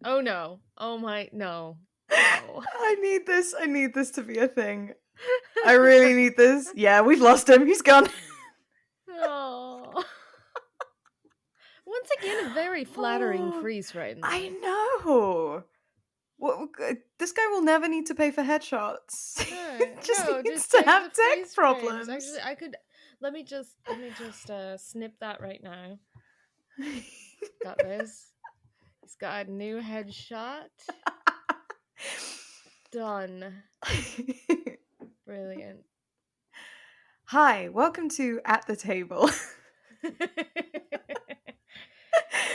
Oh no. Oh my no. No. I need this to be a thing. I really need this. Yeah, we've lost him. He's gone. Oh. Once again, a very flattering Oh, freeze frame. I know. This guy will never need to pay for headshots. Just No, needs just to take the have tech freeze frames. problems. Actually, I could. Let me just snip that right now. Got this. He's got a new headshot. Done. Brilliant. Hi, welcome to At the Table.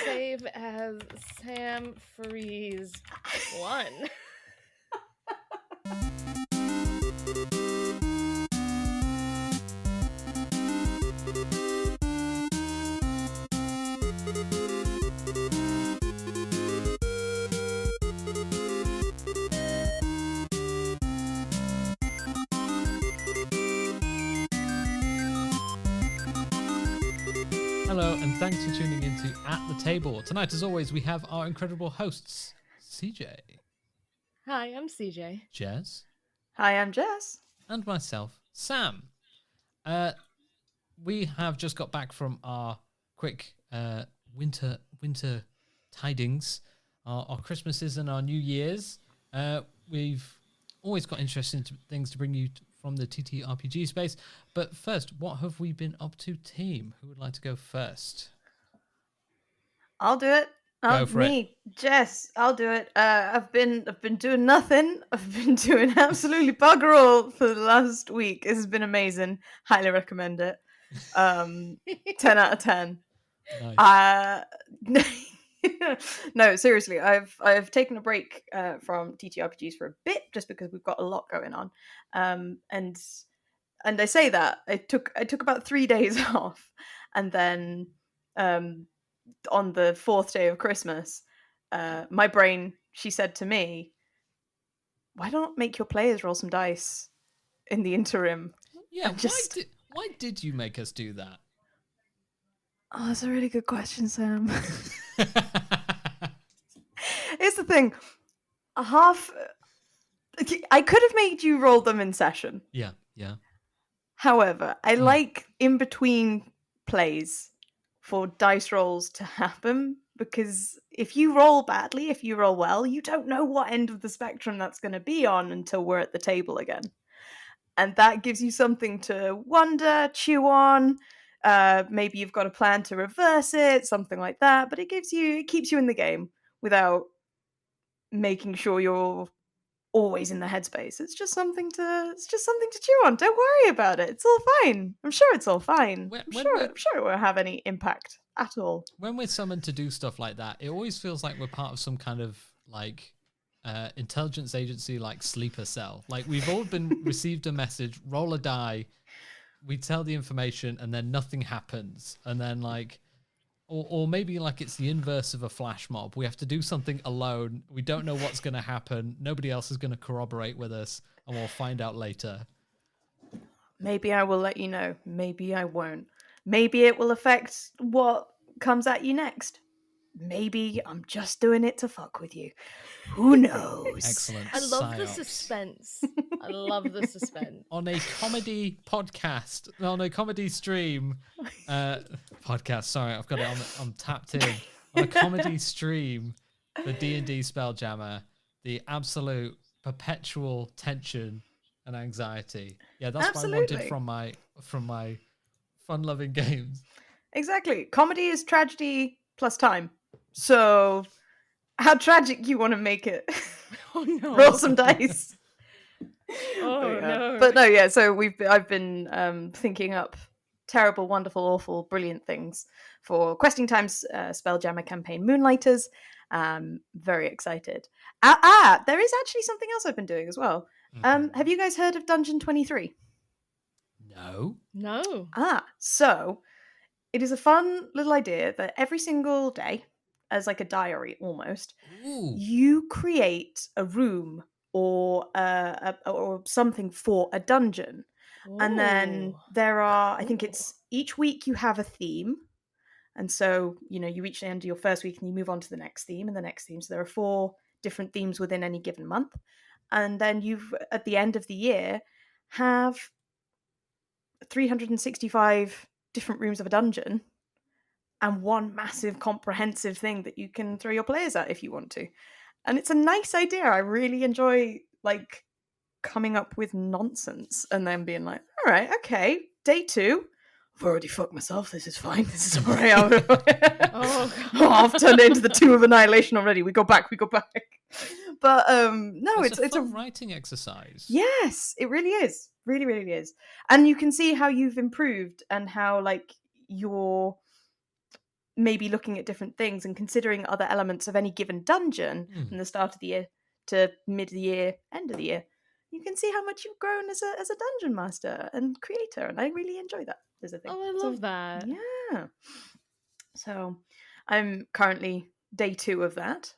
Save as Sam Freeze 1. Hello, and thanks for tuning in to At the Table. Tonight, as always, we have our incredible hosts, CJ, Hi, I'm CJ. Jez, Hi, I'm Jess. and myself, Sam. We have just got back from our quick winter tidings, our Christmases and our New Year's. We've always got interesting things to bring you from the TTRPG space. But first, what have we been up to, team? Who would like to go first? I'll do it. Go for it. Jess. I'll do it. I've been doing nothing. I've been doing absolutely bugger all for the last week. This has been amazing. Highly recommend it. 10 out of 10. Nice. No, seriously, I've taken a break from TTRPGs for a bit just because we've got a lot going on, and I say that I took about 3 days off, and then on the 4th day of Christmas, my brain, she said to me, "Why don't make your players roll some dice in the interim?" Yeah, just... why did you make us do that? Oh, that's a really good question, Sam. Here's the thing. I could have made you roll them in session. Yeah. However, I like in between plays for dice rolls to happen, because if you roll badly, if you roll well, you don't know what end of the spectrum that's going to be on until we're at the table again. And that gives you something to wonder, chew on. Maybe you've got a plan to reverse it, something like that. But it keeps you in the game without making sure you're always in the headspace. It's just something to chew on. Don't worry about it. It's all fine. I'm sure it's all fine. I'm sure it won't have any impact at all. When we're summoned to do stuff like that, it always feels like we're part of some kind of like intelligence agency, like sleeper cell. Like we've all been received a message, roll a die, we tell the information, and then nothing happens. And then like, or maybe like it's the inverse of a flash mob. We have to do something alone. We don't know what's going to happen. Nobody else is going to corroborate with us, and we'll find out later. Maybe I will let you know. Maybe I won't. Maybe it will affect what comes at you next. Maybe I'm just doing it to fuck with you. Who knows? Excellent. I love the psyops. suspense. I love the suspense. On a comedy podcast, on a comedy stream, podcast. Sorry, I've got it on tapped in. On a comedy stream, the D&D Spelljammer, the absolute perpetual tension and anxiety. Yeah, that's what I wanted from my fun-loving games. Exactly. Comedy is tragedy plus time. So, how tragic you want to make it? Oh no! Roll some dice. Oh no! But no, yeah. So I've been thinking up terrible, wonderful, awful, brilliant things for Questing Time's Spelljammer campaign, Moonlighters. Very excited. There is actually something else I've been doing as well. Have you guys heard of Dungeon 23? No. So it is a fun little idea that every single day, as like a diary almost, you create a room or something for a dungeon. And then there are, I think it's each week you have a theme, And so, you reach the end of your first week and you move on to the next theme and the next theme. So there are 4 different themes within any given month. And then you've, at the end of the year, have 365 different rooms of a dungeon and one massive comprehensive thing that you can throw your players at if you want to. And it's a nice idea. I really enjoy like coming up with nonsense and then being like, all right, okay, day 2. I've already fucked myself. This is fine. This is all right. I've turned it into the 2 of Annihilation already. We go back. But no, it's a fun writing exercise. Yes, it really is. Really, really is. And you can see how you've improved and how like you're maybe looking at different things and considering other elements of any given dungeon from the start of the year to mid of the year, end of the year. You can see how much you've grown as a dungeon master and creator, and I really enjoy that as a thing. Oh, I love that. Yeah. So I'm currently day 2 of that.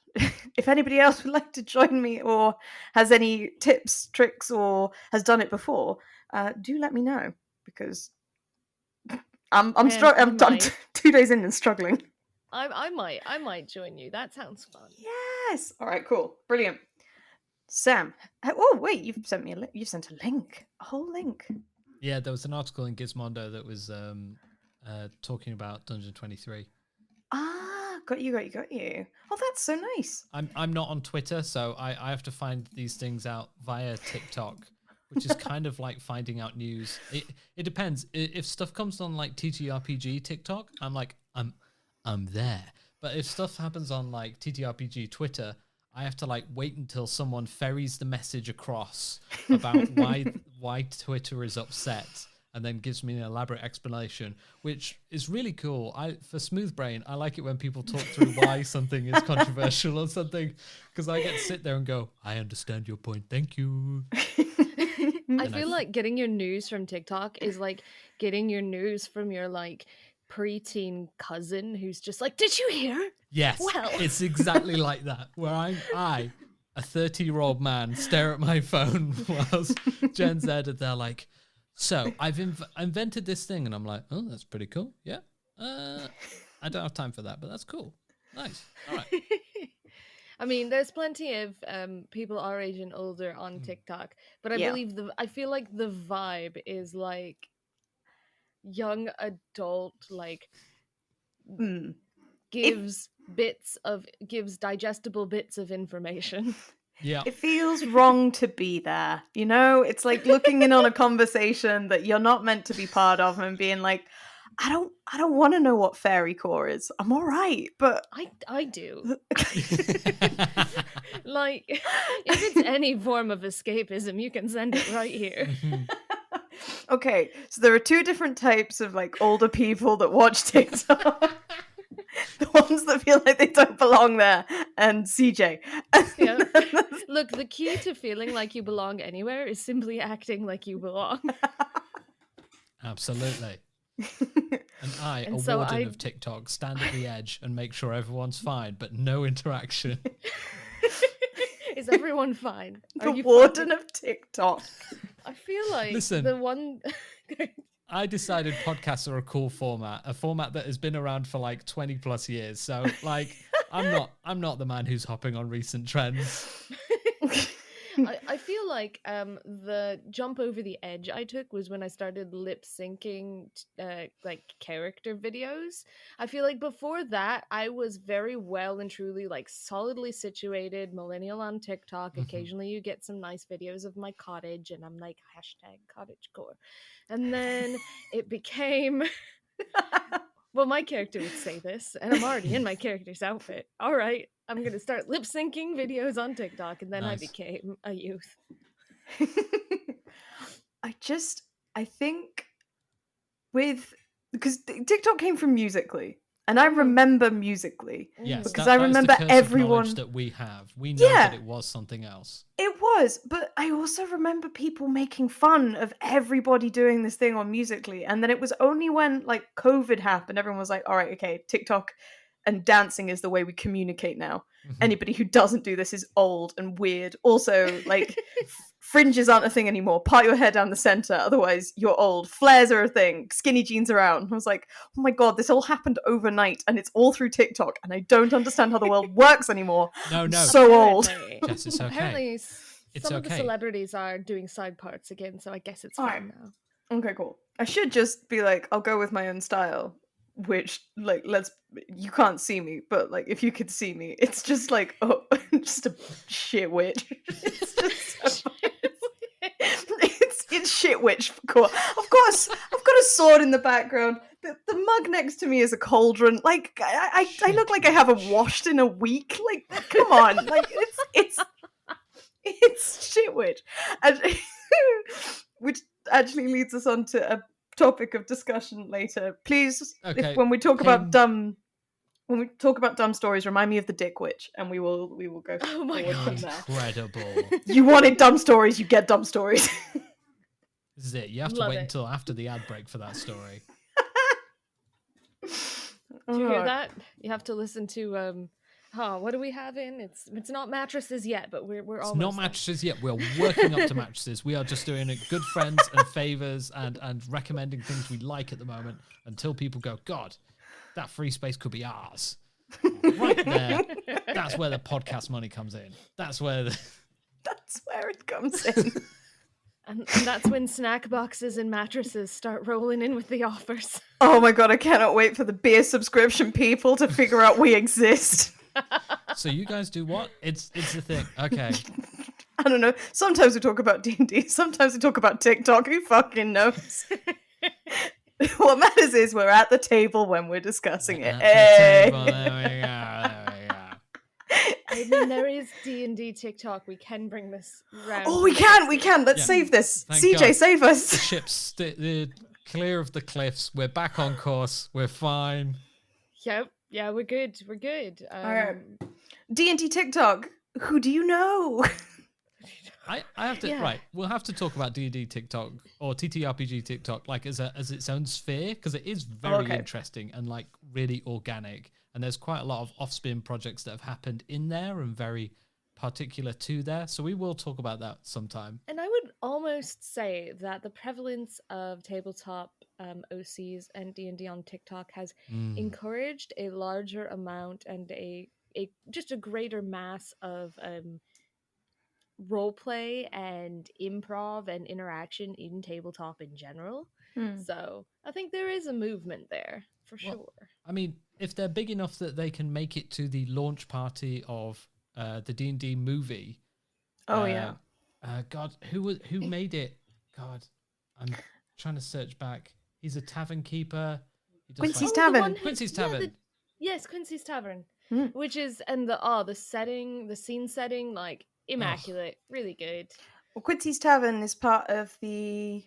If anybody else would like to join me or has any tips, tricks, or has done it before, do let me know, because I'm 2 days in and struggling. I might join you. That sounds fun. Yes. All right. Cool. Brilliant. Sam. Oh wait, you've sent me you sent a link, a whole link. Yeah, there was an article in Gizmondo that was talking about Dungeon 23. Ah, got you. Oh, that's so nice. I'm not on Twitter, so I have to find these things out via TikTok, which is kind of like finding out news. It depends. If stuff comes on like TTRPG TikTok, I'm like I'm there. But if stuff happens on like TTRPG Twitter, I have to like wait until someone ferries the message across about why Twitter is upset, and then gives me an elaborate explanation, which is really cool. For Smooth Brain, I like it when people talk through why something is controversial or something, because I get to sit there and go, I understand your point, thank you. I feel like getting your news from TikTok is like getting your news from your like preteen cousin who's just like, did you hear? Yes, well, it's exactly like that, where I, a 30-year-old man, stare at my phone whilst Gen Z, and they're like, so I've invented this thing, and I'm like, oh, that's pretty cool. Yeah. I don't have time for that, but that's cool. Nice. All right. I mean, there's plenty of people our age and older on TikTok, but I feel like the vibe is like young adult, like gives digestible bits of information. Yeah. It feels wrong to be there, It's like looking in on a conversation that you're not meant to be part of and being like, I don't want to know what fairy core is. I'm all right, but I do. Like, if it's any form of escapism, you can send it right here. Okay, so there are 2 different types of like older people that watch TikTok. The ones that feel like they don't belong there, and CJ. Yeah. Look, the key to feeling like you belong anywhere is simply acting like you belong. Absolutely. And a warden of TikTok, stand at the edge and make sure everyone's fine, but no interaction. Is everyone fine? The warden of TikTok. I feel like Listen, the one... I decided podcasts are a cool format, a format that has been around for like 20 plus years. So like, I'm not the man who's hopping on recent trends. I feel like the jump over the edge I took was when I started lip syncing like character videos. I feel like before that I was very well and truly like solidly situated millennial on TikTok. Occasionally you get some nice videos of my cottage and I'm like #cottagecore. And then it became well, my character would say this, and I'm already in my character's outfit. All right, I'm going to start lip syncing videos on TikTok, and then nice. I became a youth. I think because TikTok came from Musical.ly, and I remember Musical.ly. Yes, because I remember everyone that we have. We know that it was something else. It was, but I also remember people making fun of everybody doing this thing on Musical.ly, and then it was only when like COVID happened, everyone was like, "All right, okay, TikTok and dancing is the way we communicate now. Mhm. Anybody who doesn't do this is old and weird. Also, like, fringes aren't a thing anymore. Part your hair down the center, otherwise you're old. Flares are a thing. Skinny jeans are out. I was like, oh my god, this all happened overnight, and it's all through TikTok, and I don't understand how the world works anymore. No, I'm no. so old. Apparently. Jess, it's okay. Apparently, It's some of the okay. celebrities are doing side parts again, so I guess it's Alright. fine now. Okay, cool. I should just be like, I'll go with my own style, which, like, you can't see me, but, like, if you could see me, it's just like, oh, just a shit witch. It's just so it's shit witch. Cool. Of course, I've got a sword in the background. The mug next to me is a cauldron. Like, I look like I haven't washed in a week. Like, come on. Like, it's shit witch. And which actually leads us on to a topic of discussion later. Please, Okay, when we talk about Pim. dumb stories, remind me of the Dick Witch, and we will go Oh my forward from God. there. Incredible. You wanted dumb stories, you get dumb stories. This is it. You have to Love wait it. until after the ad break for that story. Do you hear that? You have to listen to what do we have in? It's not mattresses yet, but we're It's almost not there. mattresses yet. We're working up to mattresses. We are just doing it good friends and favors and recommending things we like at the moment until people go, God, that free space could be ours. Right there. That's where the podcast money comes in. That's where it comes in. And that's when snack boxes and mattresses start rolling in with the offers. Oh my god, I cannot wait for the beer subscription people to figure out we exist. So you guys do what? It's the thing. Okay. I don't know. Sometimes we talk about D&D, sometimes we talk about TikTok. Who fucking knows? What matters is we're at the table when we're discussing it. At Hey. the table, there we go. I mean, there is D&D TikTok. We can bring this round. Oh, we can. Let's Yeah. save this. Thank CJ, God. save The us. ship's clear of the cliffs. We're back on course. We're fine. Yep. Yeah, we're good. We're good. Alright. D&D TikTok. Who do you know? I have to Yeah. right. We'll have to talk about D&D TikTok or TTRPG TikTok like as its own sphere because it is very Okay. interesting and like really organic. And there's quite a lot of off-spin projects that have happened in there and very particular to there. So we will talk about that sometime. And I would almost say that the prevalence of tabletop OCs and D&D on TikTok has encouraged a larger amount and a just a greater mass of roleplay and improv and interaction in tabletop in general. So I think there is a movement there for Well, sure. I mean, if they're big enough that they can make it to the launch party of the D&D movie. Oh, yeah. God, who made it? God, I'm trying to search back. He's a tavern keeper. He does Quincy's like- Tavern. The one Quincy's yeah, Tavern. yes, Quincy's Tavern. Hmm. Which is the setting, the scene setting, like immaculate, really good. Well, Quincy's Tavern is part of the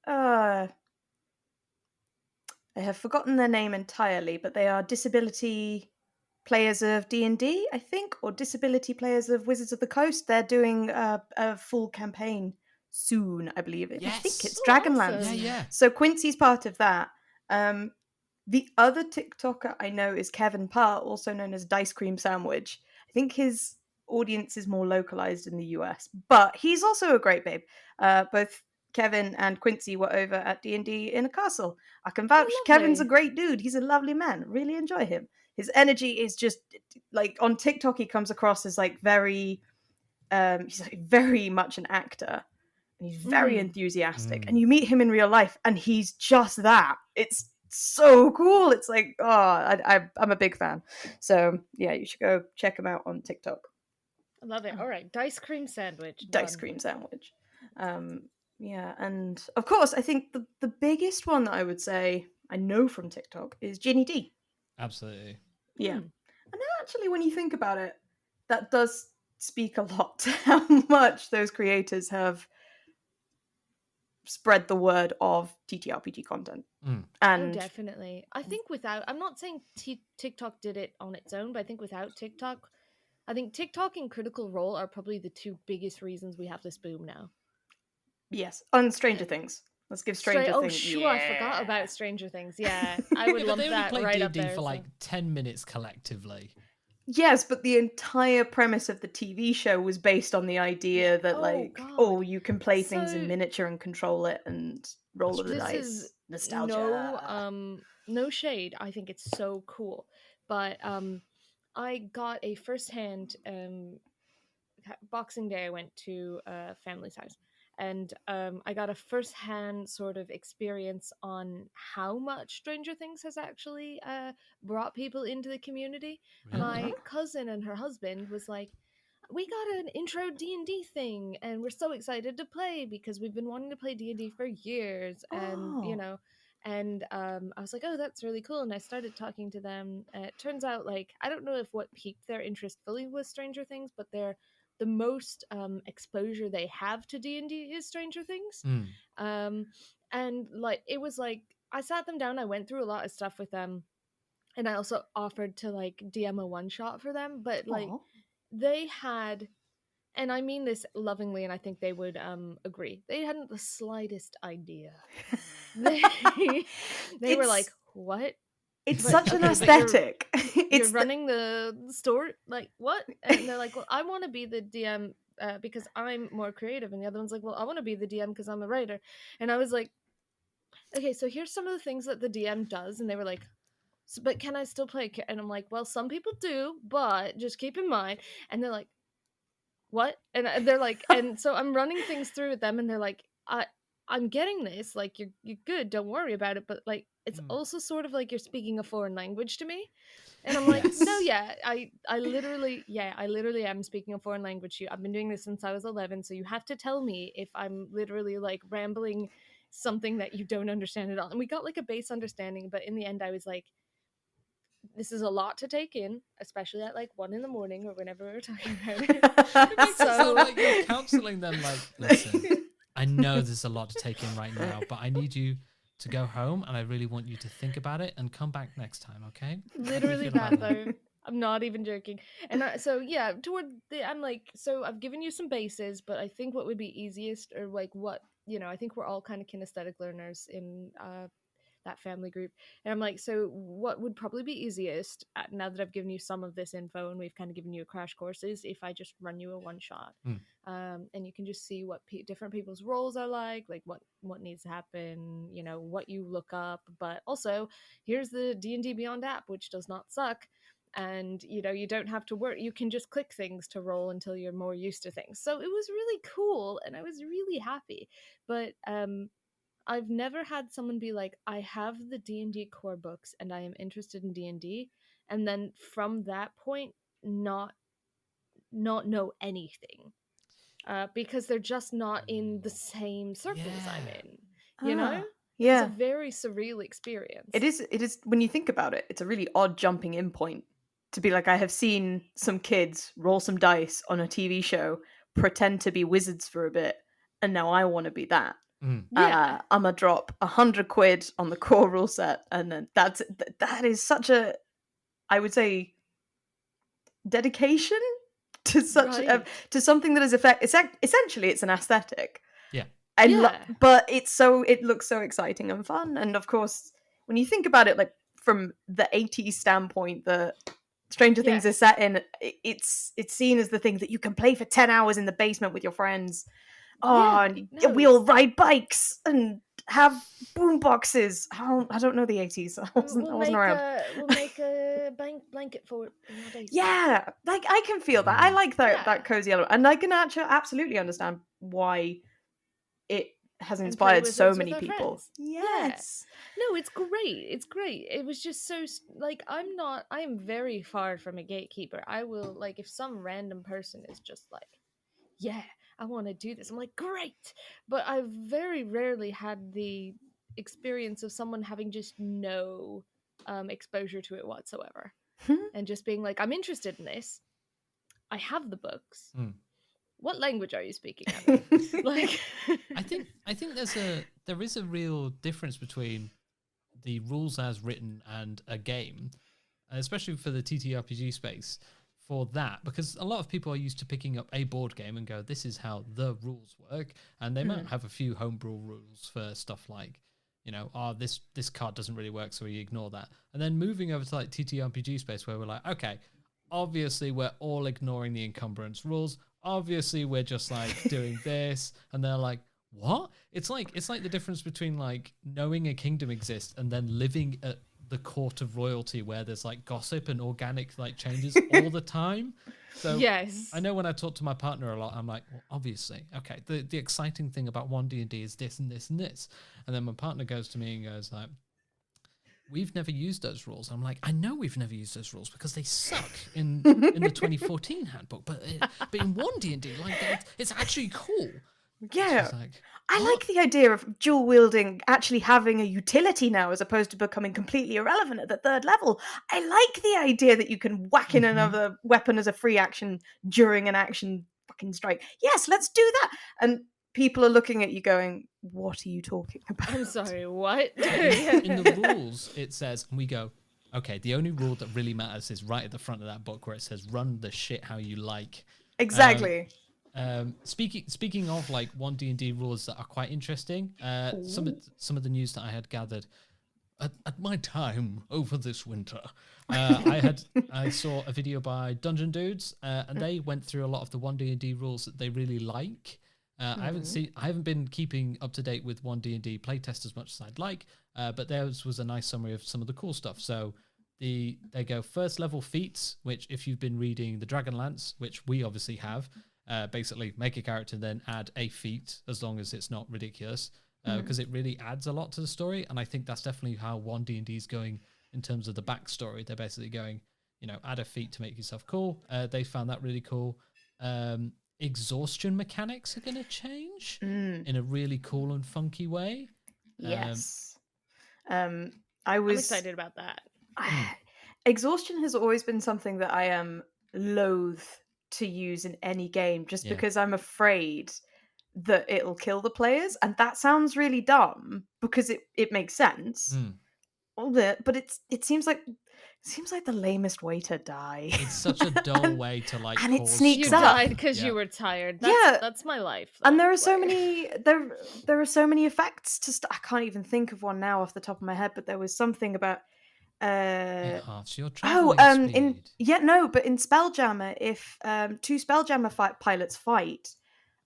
I have forgotten their name entirely, but they are disability players of D&D, I think, or disability players of Wizards of the Coast. They're doing a full campaign soon, I believe. I think it's Oh, Dragonlance. awesome. Yeah. So Quincy's part of that. The other TikToker I know is Kevin Parr, also known as Dice Cream Sandwich. I think his audience is more localized in the US, but he's also a great babe. Both Kevin and Quincy were over at D&D in a castle. I can vouch. Kevin's a lovely. great dude. He's a lovely man. Really enjoy him. His energy is just like on TikTok. He comes across as like very, he's like very much an actor. And he's very enthusiastic. And you meet him in real life, and he's just that. It's so cool. It's like, I'm a big fan. So yeah, you should go check him out on TikTok. I love it. All right, Dice Cream Sandwich. Dice done. Cream Sandwich. Yeah, and of course, I think the biggest one that I would say I know from TikTok is Ginny D. Absolutely. Yeah. And actually, when you think about it, that does speak a lot to how much those creators have spread the word of TTRPG content. And definitely. I think I'm not saying TikTok did it on its own, but I think without TikTok, I think TikTok and Critical Role are probably the two biggest reasons we have this boom now. yes, on Stranger Things. Let's give Stranger Oh, Things. sure, I forgot about Stranger Things. Yeah, I would Yeah, but lump they only that played right D&D up there. for so- like 10 minutes collectively. Yes, but the entire premise of the TV show was based on the idea Yeah. that, Oh, like, God. you can play things in So- miniature and control it and roll of the This dice. is Nostalgia. no shade. I think it's so cool, but I got a firsthand Boxing Day. I went to family's house, and I got a firsthand sort of experience on how much Stranger Things has actually brought people into the community. Really? My cousin and her husband was like, we got an intro D&D thing and we're so excited to play because we've been wanting to play D&D for years, and Oh. and I was like, oh, that's really cool, and I started talking to them. It turns out, like, I don't know if what piqued their interest fully was Stranger Things, but the most exposure they have to D&D is Stranger Things. And like, it was like, I sat them down, I went through a lot of stuff with them, and I also offered to like DM a one shot for them, but like Aw. they had, and I mean this lovingly, and I think they would agree, they hadn't the slightest idea. They were like, what? It's But, such an okay, but aesthetic. you're running the store, like, what? And they're like, well, I want to be the DM because I'm more creative, and the other one's like, well, I want to be the DM because I'm a writer. And I was like, okay, so here's some of the things that the DM does. And they were like, so, but can I still play? And I'm like, well, some people do, but just keep in mind. And they're like, what? And they're like, and so I'm running things through with them, and they're like, I'm getting this, like, you're good, don't worry about it, but like, it's also sort of like you're speaking a foreign language to me. And I'm like, no, yeah, I literally am speaking a foreign language to you. I've been doing this since I was 11, so you have to tell me if I'm literally like rambling something that you don't understand at all. And we got like a base understanding, but in the end I was like, this is a lot to take in, especially at like 1 a.m. or whenever we were talking about it. It makes it sound like you're counseling them, like, listen, I know there's a lot to take in right now, but I need you to go home, and I really want you to think about it and come back next time, okay? Literally that, though. I'm not even joking. And so yeah, I'm like, so I've given you some bases, but I think what would be easiest, or like what, I think we're all kind of kinesthetic learners in that family group. And I'm like, so what would probably be easiest, now that I've given you some of this info and we've kind of given you a crash course, is if I just run you a one shot. And you can just see what different people's roles are like what needs to happen, what you look up. But also, here's the D&D Beyond app, which does not suck. And you don't have to work, you can just click things to roll until you're more used to things. So it was really cool, and I was really happy. But I've never had someone be like, I have the D&D core books and I am interested in D&D, and then from that point not know anything, because they're just not in the same circles I'm in. It's a very surreal experience. It is when you think about it, it's a really odd jumping in point to be like, I have seen some kids roll some dice on a TV show, pretend to be wizards for a bit, and now I want to be that. I'm gonna drop 100 quid on the core rule set, and then that is such a, I would say, dedication to such to something that is essentially it's an aesthetic. But it looks so exciting and fun. And of course, when you think about it, like from the 80s standpoint, the Stranger Things is set in, it's seen as the thing that you can play for 10 hours in the basement with your friends. We all ride bikes and have boom boxes. I don't know the 80s. I wasn't around. We'll make a blanket for it. Yeah, like I can feel that. I like that cozy element, and I can actually absolutely understand why it has inspired so many people. Yes. No, it's great. It's great. It was just so, like, I am very far from a gatekeeper. I will, like, if some random person is just like, yeah, I want to do this, I'm like, great. But I've very rarely had the experience of someone having just no exposure to it whatsoever. And just being like, I'm interested in this. I have the books. What language are you speaking? Like, I think there is a real difference between the rules as written and a game, especially for the TTRPG space. for that, because a lot of people are used to picking up a board game and go, this is how the rules work, and they might have a few homebrew rules for stuff like, you know, this card doesn't really work, so we ignore that. And then moving over to like TTRPG space, where we're like, okay, obviously we're all ignoring the encumbrance rules. Obviously we're just like doing this, and they're like, what? It's like the difference between like knowing a kingdom exists and then living at the court of royalty, where there's like gossip and organic like changes all the time. So Yes. I know when I talk to my partner a lot, I'm like, well, obviously, okay, the exciting thing about 1D&D is this and this and this. And then my partner goes to me and goes like, we've never used those rules. I'm like, I know we've never used those rules because they suck in the 2014 handbook. But in 1D&D, like it's actually cool. Yeah. She's like, I like the idea of dual wielding actually having a utility now, as opposed to becoming completely irrelevant at the third level. I like the idea that you can whack in another weapon as a free action during an action fucking strike. Yes, let's do that. And people are looking at you going, what are you talking about? I'm sorry, what? in the rules, it says, and we go, okay, the only rule that really matters is right at the front of that book where it says, run the shit how you like. Exactly. Speaking of like 1D&D rules that are quite interesting, some of the news that I had gathered at my time over this winter, I saw a video by Dungeon Dudes, and they went through a lot of the 1D&D rules that they really like. I haven't been keeping up to date with 1D&D playtest as much as I'd like, but theirs was a nice summary of some of the cool stuff. So they go first level feats, which if you've been reading the Dragonlance, which we obviously have, basically make a character, then add a feat, as long as it's not ridiculous, because it really adds a lot to the story. And I think that's definitely how 1D&D is going in terms of the backstory. They're basically going, you know, add a feat to make yourself cool. They found that really cool. Exhaustion mechanics are going to change in a really cool and funky way. Yes. I'm excited about that. Exhaustion has always been something that I am loath to use in any game, just because I'm afraid that it'll kill the players, and that sounds really dumb because it makes sense. But it seems like the lamest way to die. It's such a dull way to like, and it sneaks You up. died because you were tired. That's my life. Though. And there are so many there are so many effects to I can't even think of one now off the top of my head, but there was something about it halves your traveling speed. But in Spelljammer, if two Spelljammer pilots fight,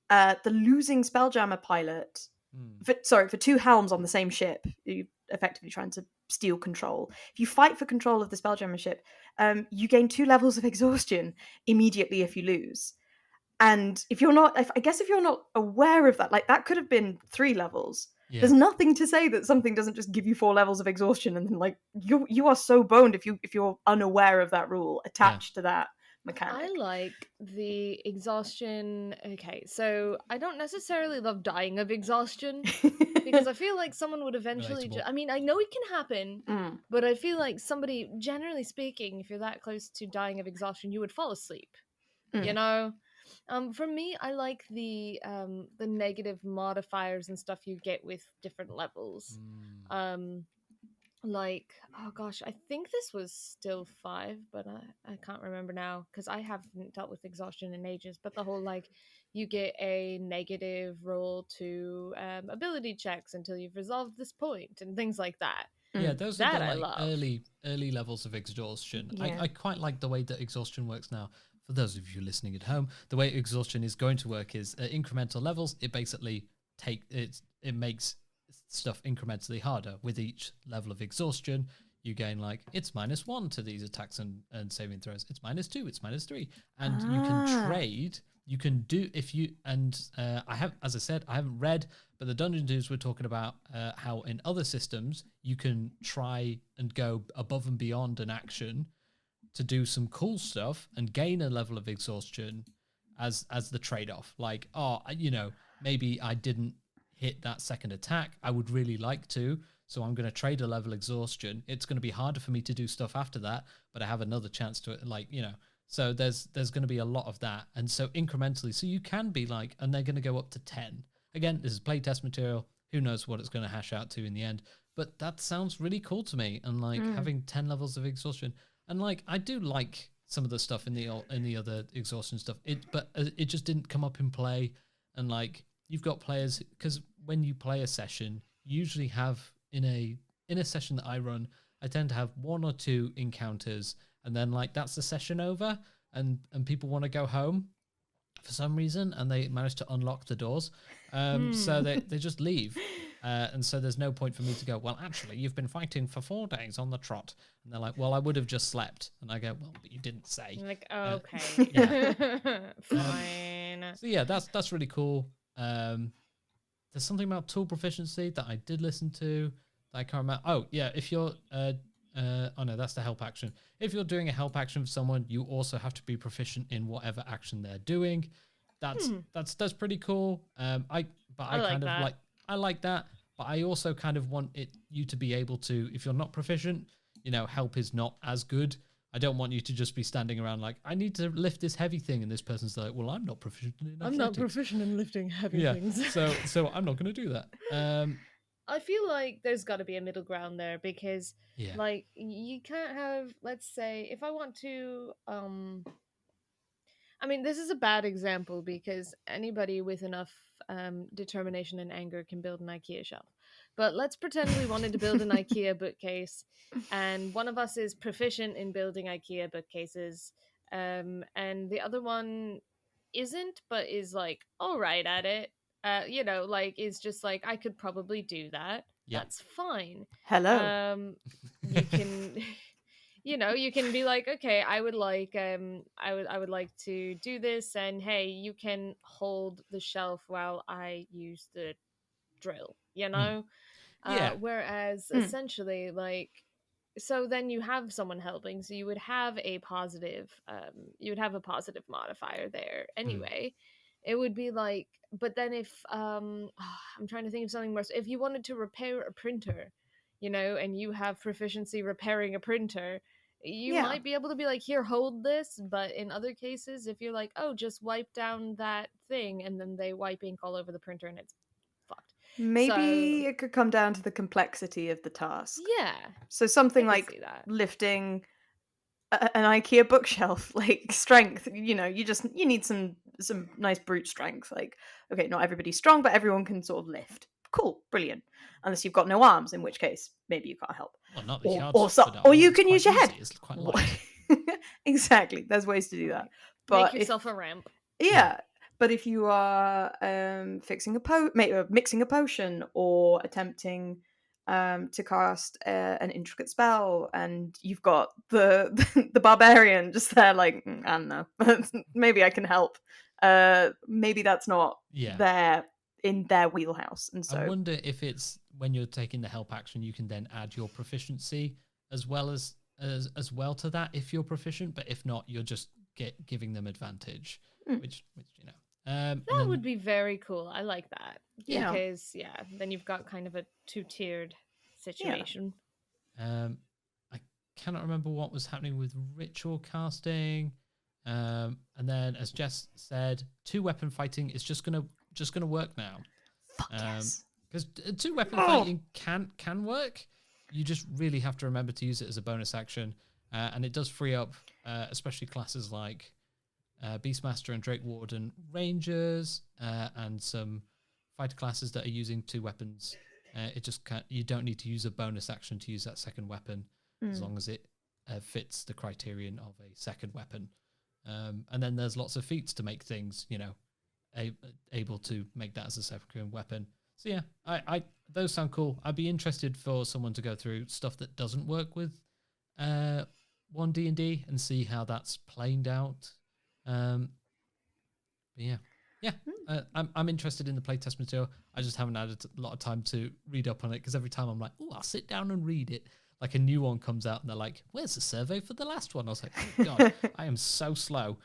the losing Spelljammer pilot, for two helms on the same ship, you effectively trying to steal control. If you fight for control of the Spelljammer ship, you gain 2 levels of exhaustion immediately if you lose. And if you're not aware of that, like that could have been 3 levels. Yeah. There's nothing to say that something doesn't just give you 4 levels of exhaustion, and then like you are so boned if you're unaware of that rule attached to that mechanic. I like the exhaustion. Okay, so I don't necessarily love dying of exhaustion because I feel like someone would eventually. I mean, I know it can happen, but I feel like somebody, generally speaking, if you're that close to dying of exhaustion, you would fall asleep. You know. For me, I like the negative modifiers and stuff you get with different levels. Like, oh gosh, I think this was still 5, but I can't remember now because I haven't dealt with exhaustion in ages. But the whole like, you get a negative roll to ability checks until you've resolved this point and things like that. Yeah, those are the like early levels of exhaustion. Yeah. I quite like the way that exhaustion works now. For those of you listening at home, the way exhaustion is going to work is at incremental levels. It basically it makes stuff incrementally harder. With each level of exhaustion, you gain like it's -1 to these attacks and saving throws. It's -2. It's -3, and you can trade. You can do if you I have, as I said, I haven't read, but the Dungeon Dudes were talking about how in other systems you can try and go above and beyond an action to do some cool stuff and gain a level of exhaustion as the trade-off. Like, maybe I didn't hit that second attack. I would really like to, so I'm going to trade a level exhaustion. It's going to be harder for me to do stuff after that, but I have another chance to, so there's going to be a lot of that. And so incrementally, so you can be like, and they're going to go up to 10. Again, this is playtest material. Who knows what it's going to hash out to in the end, but that sounds really cool to me. And like having 10 levels of exhaustion. And like, I do like some of the stuff in the other exhaustion stuff. It just didn't come up in play, and like you've got players, because when you play a session, you usually have in a session that I run, I tend to have 1 or 2 encounters, and then like that's the session over, and people want to go home for some reason, and they manage to unlock the doors, so they just leave. And so there's no point for me to go, well, actually, you've been fighting for 4 days on the trot. And they're like, well, I would have just slept. And I go, well, but you didn't say. You're like, okay. Fine. So yeah, that's really cool. There's something about tool proficiency that I did listen to that I can't remember. Oh, yeah, if you're... oh, no, that's the help action. If you're doing a help action for someone, you also have to be proficient in whatever action they're doing. That's pretty cool. I like that, but I also kind of want you to be able to, if you're not proficient, help is not as good. I don't want you to just be standing around like, I need to lift this heavy thing, and this person's like, well, I'm not proficient in athletics. I'm not proficient in lifting heavy things. so I'm not going to do that. I feel like there's got to be a middle ground there, because like you can't have, let's say, if I want to I mean, this is a bad example because anybody with enough determination and anger can build an IKEA shelf. But let's pretend we wanted to build an IKEA bookcase, and one of us is proficient in building IKEA bookcases, and the other one isn't, but is like all right at it. Like is just like, I could probably do that. Yep. That's fine. Hello. You can. You can be like, okay, I would like to do this, and hey, you can hold the shelf while I use the drill, whereas essentially, like, so then you have someone helping, so you would have a positive modifier there anyway. It would be like, but then if I'm trying to think of something more, if you wanted to repair a printer, and you have proficiency repairing a printer, you might be able to be like, here, hold this. But in other cases, if you're like, oh, just wipe down that thing, and then they wipe ink all over the printer and it's fucked. Maybe it could come down to the complexity of the task. Yeah. So something like lifting an IKEA bookshelf, like strength, you need some nice brute strength. Like, okay, not everybody's strong, but everyone can sort of lift. Cool, brilliant. Unless you've got no arms, in which case maybe you can't help. Well, not that or you can use your head. It's quite light. Exactly, there's ways to do that. But make yourself a ramp. Yeah, but if you are mixing a potion or attempting to cast an intricate spell, and you've got the barbarian just there, like, I don't know, maybe I can help. Maybe that's not there in their wheelhouse, and so I wonder if it's when you're taking the help action, you can then add your proficiency as well to that if you're proficient. But if not, you're just giving them advantage, which that would be very cool. I like that because then you've got kind of a 2-tiered situation. I cannot remember what was happening with ritual casting, and then as Jess said, 2-weapon fighting is just gonna work now. Yes. Because 2-weapon fighting can work. You just really have to remember to use it as a bonus action, and it does free up, especially classes like Beastmaster and Drake Warden Rangers, and some fighter classes that are using 2 weapons. You don't need to use a bonus action to use that second weapon, as long as it fits the criterion of a second weapon. And then there's lots of feats to make things, able to make that as a second weapon. So yeah, I those sound cool. I'd be interested for someone to go through stuff that doesn't work with 1D&D and see how that's played out. But I'm interested in the playtest material. I just haven't had a lot of time to read up on it, because every time I'm like, oh, I'll sit down and read it. Like a new one comes out and they're like, where's the survey for the last one? I was like, oh God, I am so slow.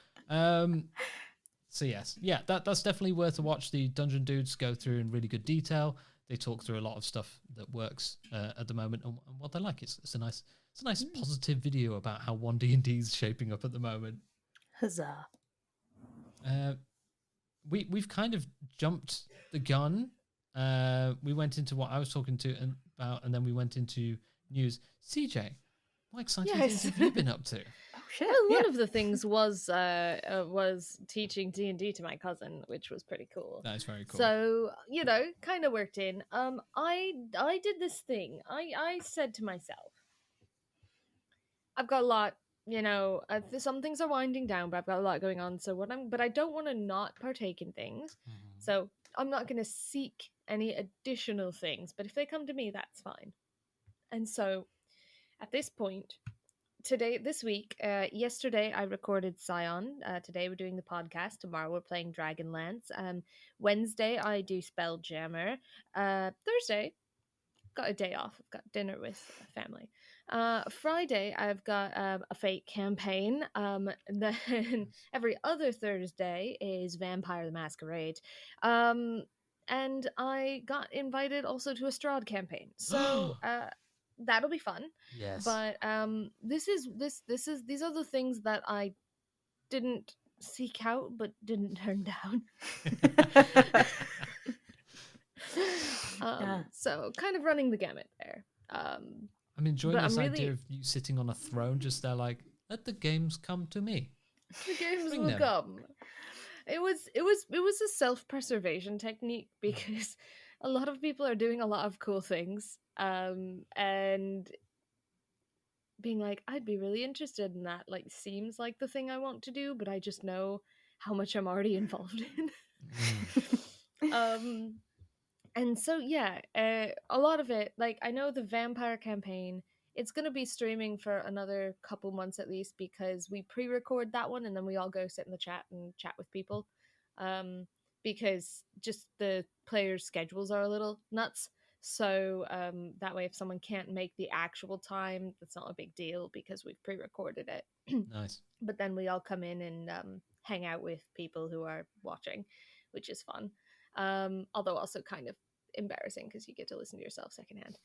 So yes, that's definitely worth a watch. The Dungeon Dudes go through in really good detail. They talk through a lot of stuff that works at the moment and what they like. It's a nice positive video about how 1D&D is shaping up at the moment. Huzzah! We've kind of jumped the gun. We went into what I was talking about, and then we went into news. CJ, what exciting things have you been up to? Oh shit. Well, Yeah. one of the things was teaching D&D to my cousin, which was pretty cool. That is very cool. So, kind of worked in. I did this thing. I said to myself, I've got a lot, some things are winding down, but I've got a lot going on. So but I don't want to not partake in things. Mhm. So I'm not going to seek any additional things, but if they come to me, that's fine. And so at this point, this week, yesterday I recorded Scion. Today we're doing the podcast. Tomorrow we're playing Dragonlance. Wednesday I do Spelljammer. Thursday, got a day off. I've got dinner with family. Friday I've got a Fate campaign. And then every other Thursday is Vampire the Masquerade. And I got invited also to a Strahd campaign. So that'll be fun. Yes. But these are the things that I didn't seek out but didn't turn down. So kind of running the gamut there. I'm enjoying but this I'm idea really- of you sitting on a throne, just there, like, let the games come to me. The games Bring will them. come. It was a self-preservation technique because a lot of people are doing a lot of cool things. And being like, I'd be really interested in that. Like, seems like the thing I want to do, but I just know how much I'm already involved in. And so yeah, a lot of it, like, I know the vampire campaign, it's going to be streaming for another couple months at least, because we pre-record that one and then we all go sit in the chat and chat with people, because just the players' schedules are a little nuts. So that way, if someone can't make the actual time, that's not a big deal because we've pre-recorded it. Nice. But then we all come in and hang out with people who are watching, which is fun. Although also kind of embarrassing because you get to listen to yourself secondhand.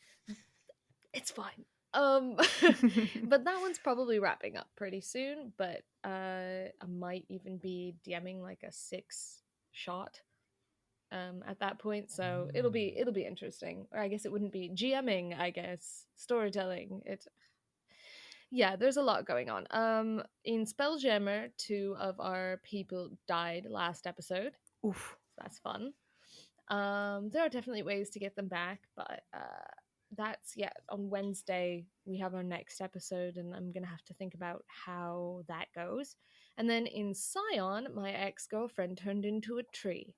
It's fine. But that one's probably wrapping up pretty soon. But I might even be DMing like a 6-shot at that point, so it'll be interesting. Or I guess it wouldn't be GMing. I guess storytelling. Yeah, there's a lot going on. In Spelljammer, 2 of our people died last episode. Oof. So that's fun. There are definitely ways to get them back, but that's on Wednesday we have our next episode, and I'm gonna have to think about how that goes. And then in Scion, my ex-girlfriend turned into a tree.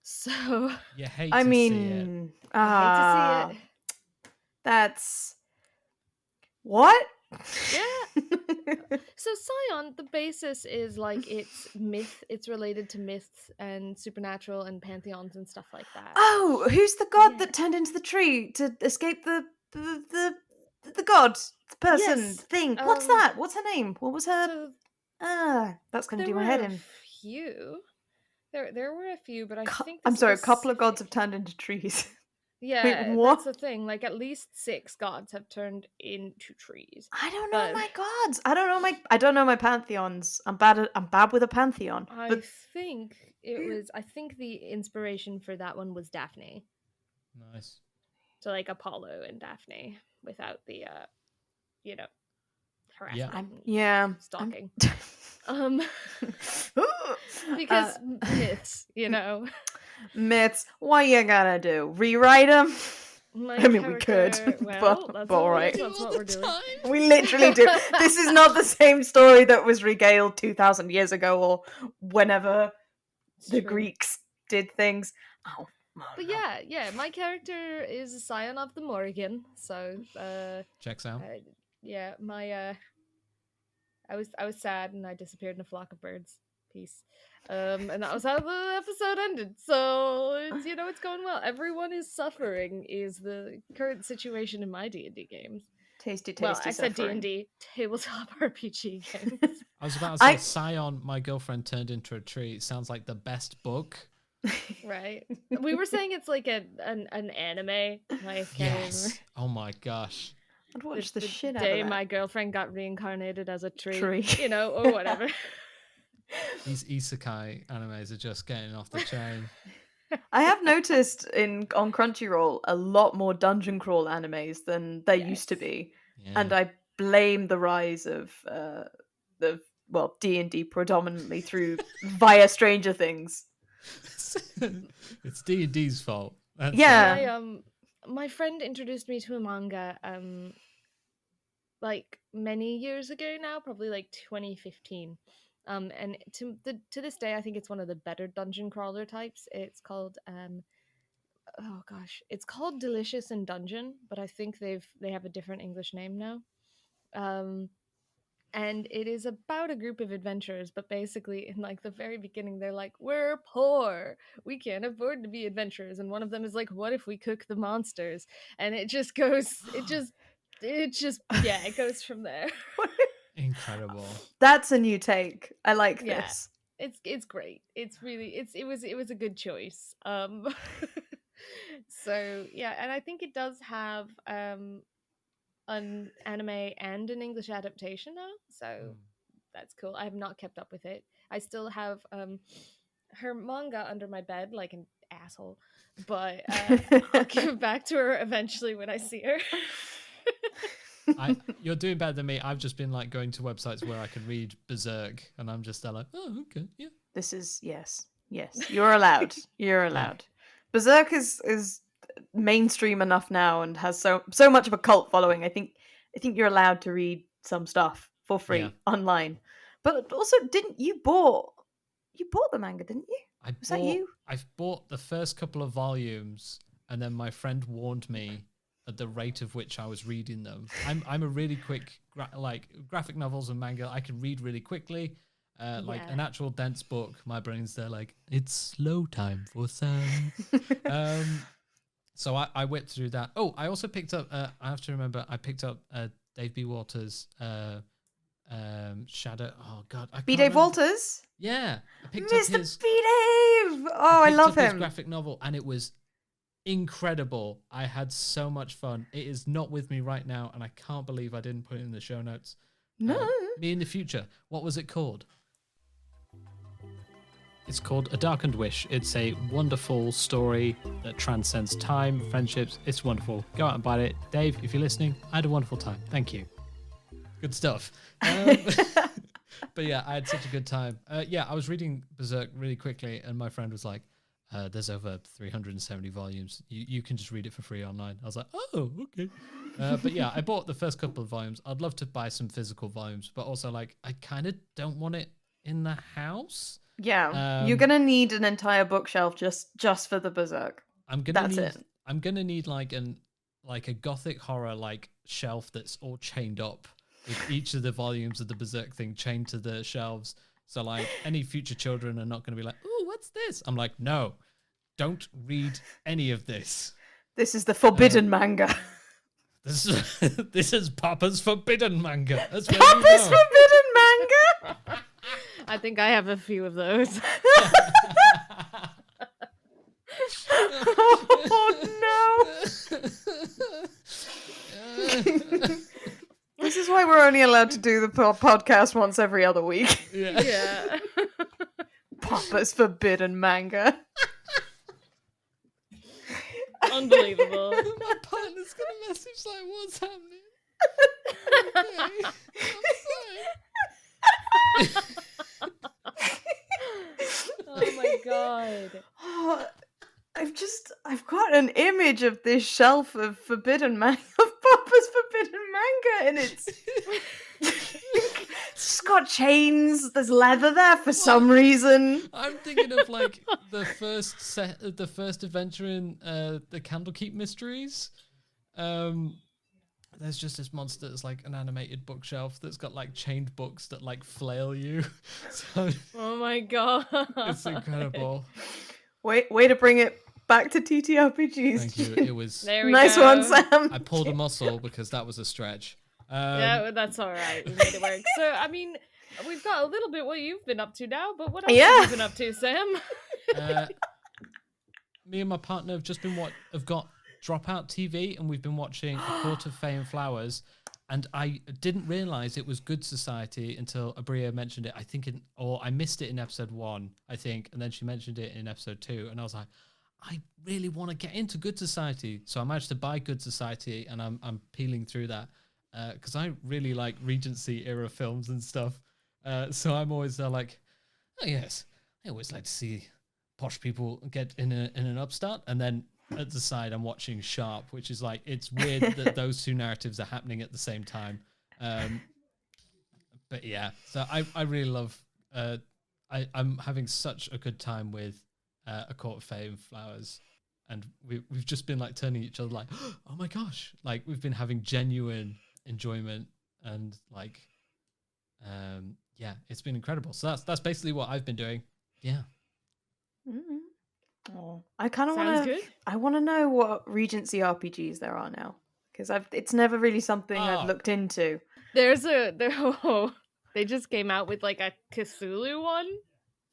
So You hate I to see it. mean, I hate to see it. That's what? Yeah. So Scion, the basis is like it's myth. It's related to myths and supernatural and pantheons and stuff like that. Oh, who's the god Yeah. that turned into the tree to escape the god, the person, Yes, thing? What's that? What's her name? What was her? So That's gonna there do were my head a in. few. There were a few, but I think I'm the sorry, a couple of gods have specific- turned into trees. Yeah, what? that's the thing. Like at least 6 gods have turned into trees. I don't know But my gods. I don't know my pantheons. I'm bad with a pantheon. I think I think the inspiration for that one was Daphne. Nice. So like Apollo and Daphne without the harassment and stalking. Because myths, Myths. What you gonna do? Rewrite them? My I mean, we could, character- Well, but that's all all right. That's what we're doing. We literally do. This is not the same story that was regaled 2,000 years ago or whenever It's the true. Greeks did things. But yeah, my character is a scion of the Morrigan, so Checks out. yeah, my I was sad and I disappeared in a flock of birds. Peace. And that was how the episode ended. So it's it's going well. Everyone is suffering is the current situation in my D&D games. Tasty Well, I said suffering. D&D, tabletop RPG games. I was about to say, Scion, my girlfriend turned into a tree. It sounds like the best book. Right. We were saying it's like an anime. I can't Yes. Oh my gosh. I'd watch the shit out day of that. my girlfriend got reincarnated as a tree. Tree. Or whatever. These isekai animes are just getting off the chain. I have noticed on Crunchyroll a lot more dungeon crawl animes than there used to Yes. be. Yeah. And I blame the rise of D&D predominantly via Stranger Things. It's D&D's fault. Yeah. My friend introduced me to a manga like many years ago now, probably like 2015. And to this day, I think it's one of the better dungeon crawler types. It's called oh gosh, it's called Delicious in Dungeon, but I think they have a different English name now. And it is about a group of adventurers, but basically in like the very beginning they're like, we're poor, we can't afford to be adventurers, and one of them is like, what if we cook the monsters? And it just goes, it just yeah, it goes from there. Incredible. That's a new take. I like Yeah. this. It's great. It's really it was a good choice. So yeah, and I think it does have an anime and an English adaptation now, so that's cool. I have not kept up with it. I still have her manga under my bed like an asshole, but I'll give back to her eventually when I see her. You're doing better than me. I've just been like going to websites where I can read Berserk, and I'm just there like, oh, okay, yeah. This is yes. You're allowed. You're allowed. Berserk is mainstream enough now and has so much of a cult following. I think you're allowed to read some stuff for free online. But also, didn't you bought the manga, didn't you? Was that you? I've bought the first couple of volumes, and then my friend warned me at the rate of which I was reading them. I'm a really quick graphic novels and manga. I can read really quickly. Like an actual dense book, my brain's there like, it's slow time for some. So I whipped through that. Oh, I also picked up, I have to remember, I picked up Dave B. Walters' Shadow. Oh, God. B. Dave Walters? Yeah. I picked Mr. up his... B. Dave! Oh, I love him. His graphic novel, and it was incredible. I had so much fun. It is not with me right now, and I can't believe I didn't put it in the show notes. No. Me in the future. What was it called? It's called A Darkened Wish. It's a wonderful story that transcends time, friendships. It's wonderful. Go out and buy it. Dave, if you're listening, I had a wonderful time. Thank you. Good stuff. But yeah, I had such a good time. I was reading Berserk really quickly, and my friend was like, there's over 370 volumes. You can just read it for free online. I was like, oh, okay. But yeah, I bought the first couple of volumes. I'd love to buy some physical volumes, but also like I kind of don't want it in the house. Yeah, you're gonna need an entire bookshelf just for the Berserk. I'm gonna need like a gothic horror like shelf that's all chained up with each of the volumes of the Berserk thing chained to the shelves. So like any future children are not gonna be like, oh, what's this? I'm like, no, don't read any of this. This is the forbidden manga. This is Papa's forbidden manga. That's Papa's forbidden manga. I think I have a few of those. Oh no! This is why we're only allowed to do the podcast once every other week. Yeah. Papa's forbidden manga. Unbelievable. My partner's gonna message like, what's happening? Okay. I'm sorry. Oh my god. Oh, I've got an image of this shelf of forbidden manga, of Papa's forbidden manga, and it's just got chains. There's leather there for some reason. I'm thinking of like the first adventure in the Candlekeep Mysteries. There's just this monster that's like an animated bookshelf that's got like chained books that like flail you. So Oh my god. it's incredible. Way to bring it back to TTRPGs. Thank you. It was nice go. one, Sam. I pulled a muscle because that was a stretch. Yeah, that's all right. We made it work. So, I mean, we've got a little bit what you've been up to now, but what else have you been up to, Sam? Me and my partner have just been have got Dropout TV, and we've been watching A Court of Fey and Flowers, and I didn't realize it was Good Society until Abria mentioned it. I missed it in episode 1, I think, and then she mentioned it in episode 2, and I was like, I really want to get into Good Society, so I managed to buy Good Society, and I'm peeling through that because I really like Regency era films and stuff. So I'm always like, oh yes, I always like to see posh people get in an upstart, and then at the side I'm watching Sharp, which is like, it's weird that those two narratives are happening at the same time. But yeah, so I really love. I'm having such a good time with A Court of Fame Flowers, and we've just been like turning each other like, oh my gosh, like we've been having genuine enjoyment, and like, yeah, it's been incredible. So that's basically what I've been doing. Yeah. Oh, I kind of Sounds want to. good. I want to know what Regency RPGs there are now, because it's never really something I've Oh. looked into. They just came out with like a Cthulhu one.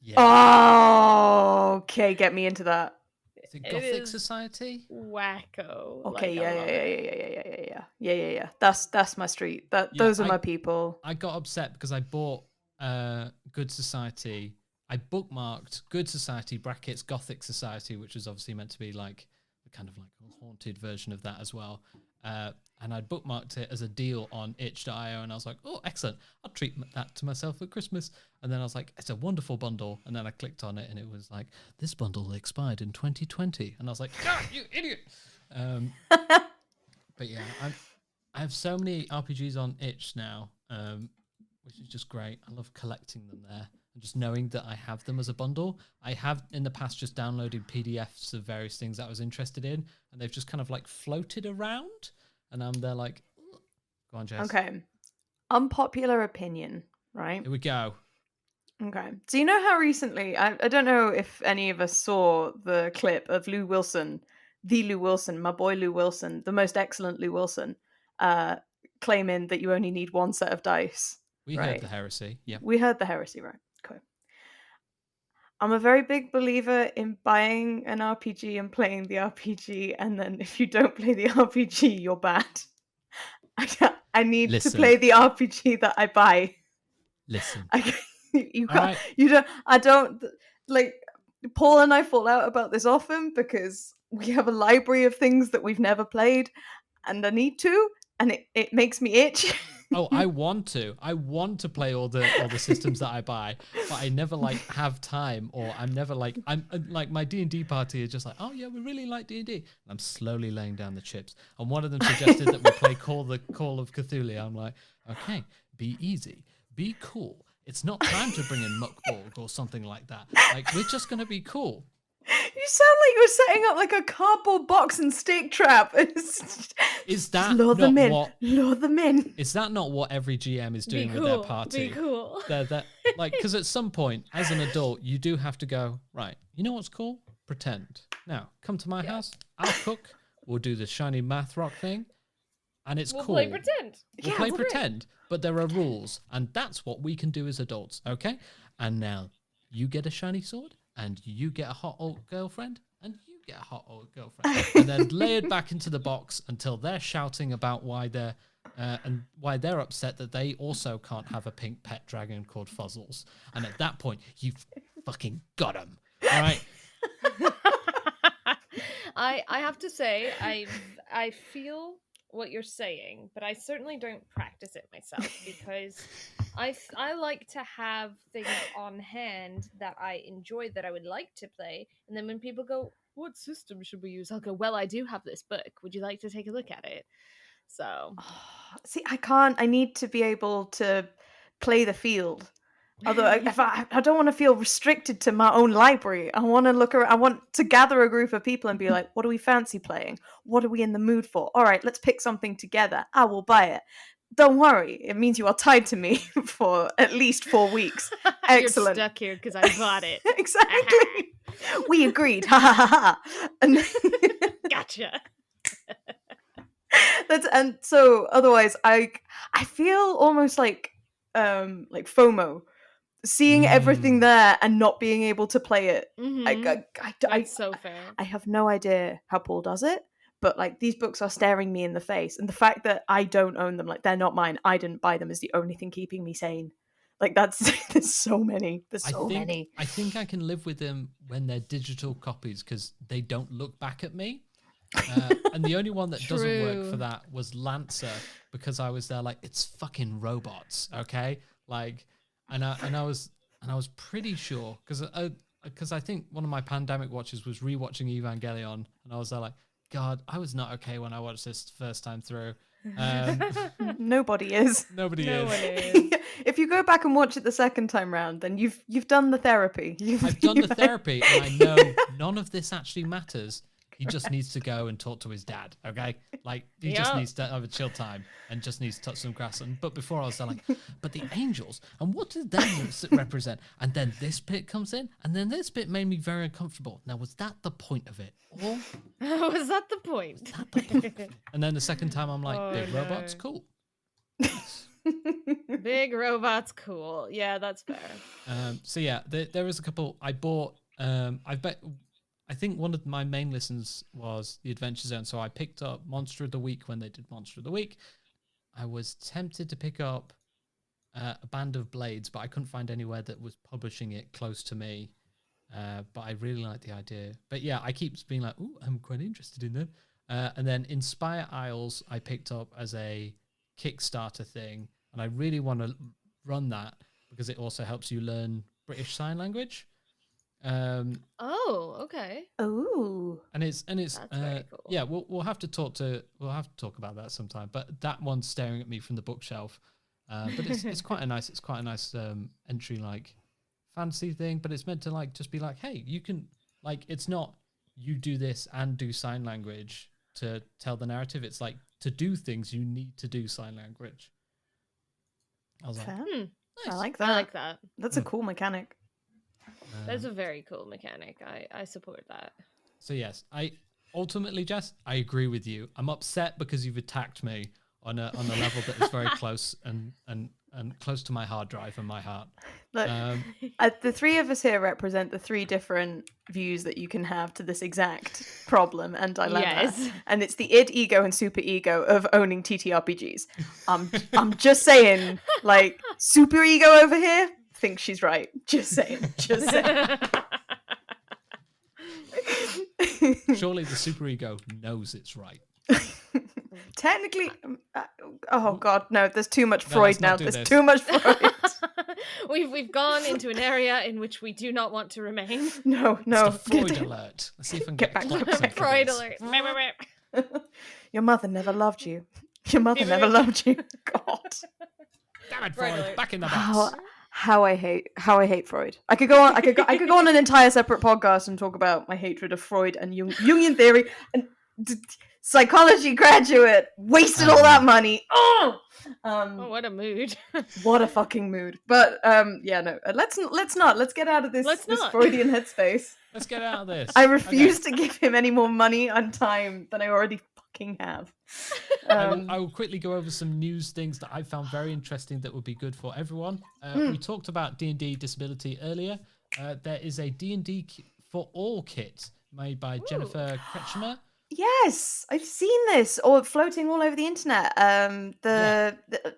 Yeah. Oh, okay, get me into that. Is it It Gothic is Society? wacko. Okay, Like, I love it. yeah. That's my street. Those are my people. I got upset because I bought Good Society. I bookmarked Good Society brackets Gothic Society, which was obviously meant to be like the kind of like haunted version of that as well. And I'd bookmarked it as a deal on itch.io, and I was like, oh, excellent. I'll treat that to myself at Christmas. And then I was like, it's a wonderful bundle. And then I clicked on it, and it was like, this bundle expired in 2020. And I was like, God, you idiot. But yeah, I have so many RPGs on itch now, which is just great. I love collecting them there. And just knowing that I have them as a bundle. I have in the past just downloaded PDFs of various things that I was interested in, and they've just kind of like floated around. And I'm there like, go on, Jess. Okay. Unpopular opinion, right? Here we go. Okay. So you know how recently, I don't know if any of us saw the clip of Lou Wilson, my boy Lou Wilson, the most excellent Lou Wilson, claiming that you only need one set of dice. We right? heard the heresy. Yeah. We heard the heresy, right? Okay. I'm a very big believer in buying an RPG and playing the RPG, and then if you don't play the RPG, you're bad. I need to play the RPG that I buy. Listen. You can't. Right. You don't. I don't like. Paul and I fall out about this often because we have a library of things that we've never played, and I need to, and it makes me itch. Oh, I want to play all the systems that I buy, but I never like have time, or I'm never like, I'm like, my D&D party is just like, oh yeah, we really like D&D, and I'm slowly laying down the chips. And one of them suggested that we play Call of Cthulhu. I'm like, okay, be easy, be cool. It's not time to bring in Muckborg or something like that. Like, we're just gonna be cool. You sound like you're setting up like a cardboard box and stake trap. Is that lure them in? What, lure them in. Is that not what every GM is doing with their party? Be cool. Like, because at some point, as an adult, you do have to go, right, you know what's cool? Pretend. Now, come to my house, I'll cook, we'll do the shiny math rock thing, and it's we'll cool. We'll play pretend. We'll play pretend, but there are rules, and that's what we can do as adults, okay? And now, you get a shiny sword, and you get a hot old girlfriend, and you get a hot old girlfriend, and then lay it back into the box until they're shouting about why they're upset that they also can't have a pink pet dragon called Fuzzles. And at that point, you've fucking got them. All right. I have to say, I feel what you're saying, but I certainly don't practice it myself because I like to have things on hand that I enjoy, that I would like to play, and then when people go, what system should we use? I'll go, well, I do have this book. Would you like to take a look at it? So, see, I can't. I need to be able to play the field. Although if I don't want to feel restricted to my own library. I want to look around. I want to gather a group of people and be like, what do we fancy playing? What are we in the mood for? All right, let's pick something together. I will buy it. Don't worry. It means you are tied to me for at least 4 weeks. Excellent. You're stuck here because I bought it. Exactly. We agreed. Ha ha ha ha. And gotcha. And so otherwise I feel almost like FOMO, seeing everything there and not being able to play it. That's so fair. I have no idea how Paul does it, but like these books are staring me in the face, and the fact that I don't own them, like they're not mine, I didn't buy them, is the only thing keeping me sane. Like there's so many. I think I can live with them when they're digital copies because they don't look back at me. And the only one that doesn't work for that was Lancer, because I was there like, it's fucking robots, okay? Like, and I was pretty sure because I think one of my pandemic watches was rewatching Evangelion, and I was there like, God, I was not okay when I watched this the first time through. Nobody is. Nobody No is. one is. If you go back and watch it the second time round, then you've done the therapy. I've done the therapy, and I know none of this actually matters. He just needs to go and talk to his dad, okay? Like, he just Yep. needs to have a chill time and just needs to touch some grass. But before I was there like, but the angels, and what do they represent? And then this bit comes in, and then this bit made me very uncomfortable. Now, was that the point of it? Or Was that the point? that the point of it? And then the second time, I'm like, Oh, big no. robots, cool. Big robots, cool. Yeah, that's fair. So yeah, there was a couple I bought. I think one of my main listens was the Adventure Zone. So I picked up Monster of the Week when they did Monster of the Week. I was tempted to pick up a Band of Blades, but I couldn't find anywhere that was publishing it close to me. But I really like the idea. But yeah, I keep being like, ooh, I'm quite interested in them. And then Inspire Isles, I picked up as a Kickstarter thing. And I really want to run that because it also helps you learn British Sign Language. Oh, okay. Ooh. And it's That's very cool. yeah, we'll have to talk about that sometime. But that one's staring at me from the bookshelf. But it's quite a nice entry like fantasy thing. But it's meant to like just be like, hey, you can like it's not you do this and do sign language to tell the narrative. It's like to do things you need to do sign language. I was like, Fair. nice. I like that. I like that. That's a cool mechanic. That's a very cool mechanic. I support that. So yes, I ultimately, Jess, I agree with you. I'm upset because you've attacked me on a level that is very close and close to my hard drive and my heart. Look, the three of us here represent the three different views that you can have to this exact problem and dilemma. Yes. And it's the id, ego, and super ego of owning TTRPGs. I'm just saying, like, super ego over here thinks she's right. Just saying. Just saying. Surely the superego knows it's right. Technically, oh god, no. There's too much No, Freud let's now. not do There's this. too much Freud. We've gone into an area in which we do not want to remain. No. It's the Freud alert. Let's see if I can Get get back, clicks get in back. for Freud this. alert. Your mother never loved you. Your mother never loved you. God. Damn it, Freud Freud! alert. Back in the How, box. how I hate Freud. I could go on an entire separate podcast and talk about my hatred of Freud and Jungian theory and psychology graduate wasted all that money. Oh, Oh, what a mood. what a fucking mood. But yeah, no. Let's get out of this Let's this not. Freudian headspace. Let's get out of this. I refuse to give him any more money and time than I already fucking have. I will quickly go over some news things that I found very interesting that would be good for everyone. We talked about D&D disability earlier. There is a D&D for all kit made by Jennifer Kretschmer. Yes, I've seen this or floating all over the internet.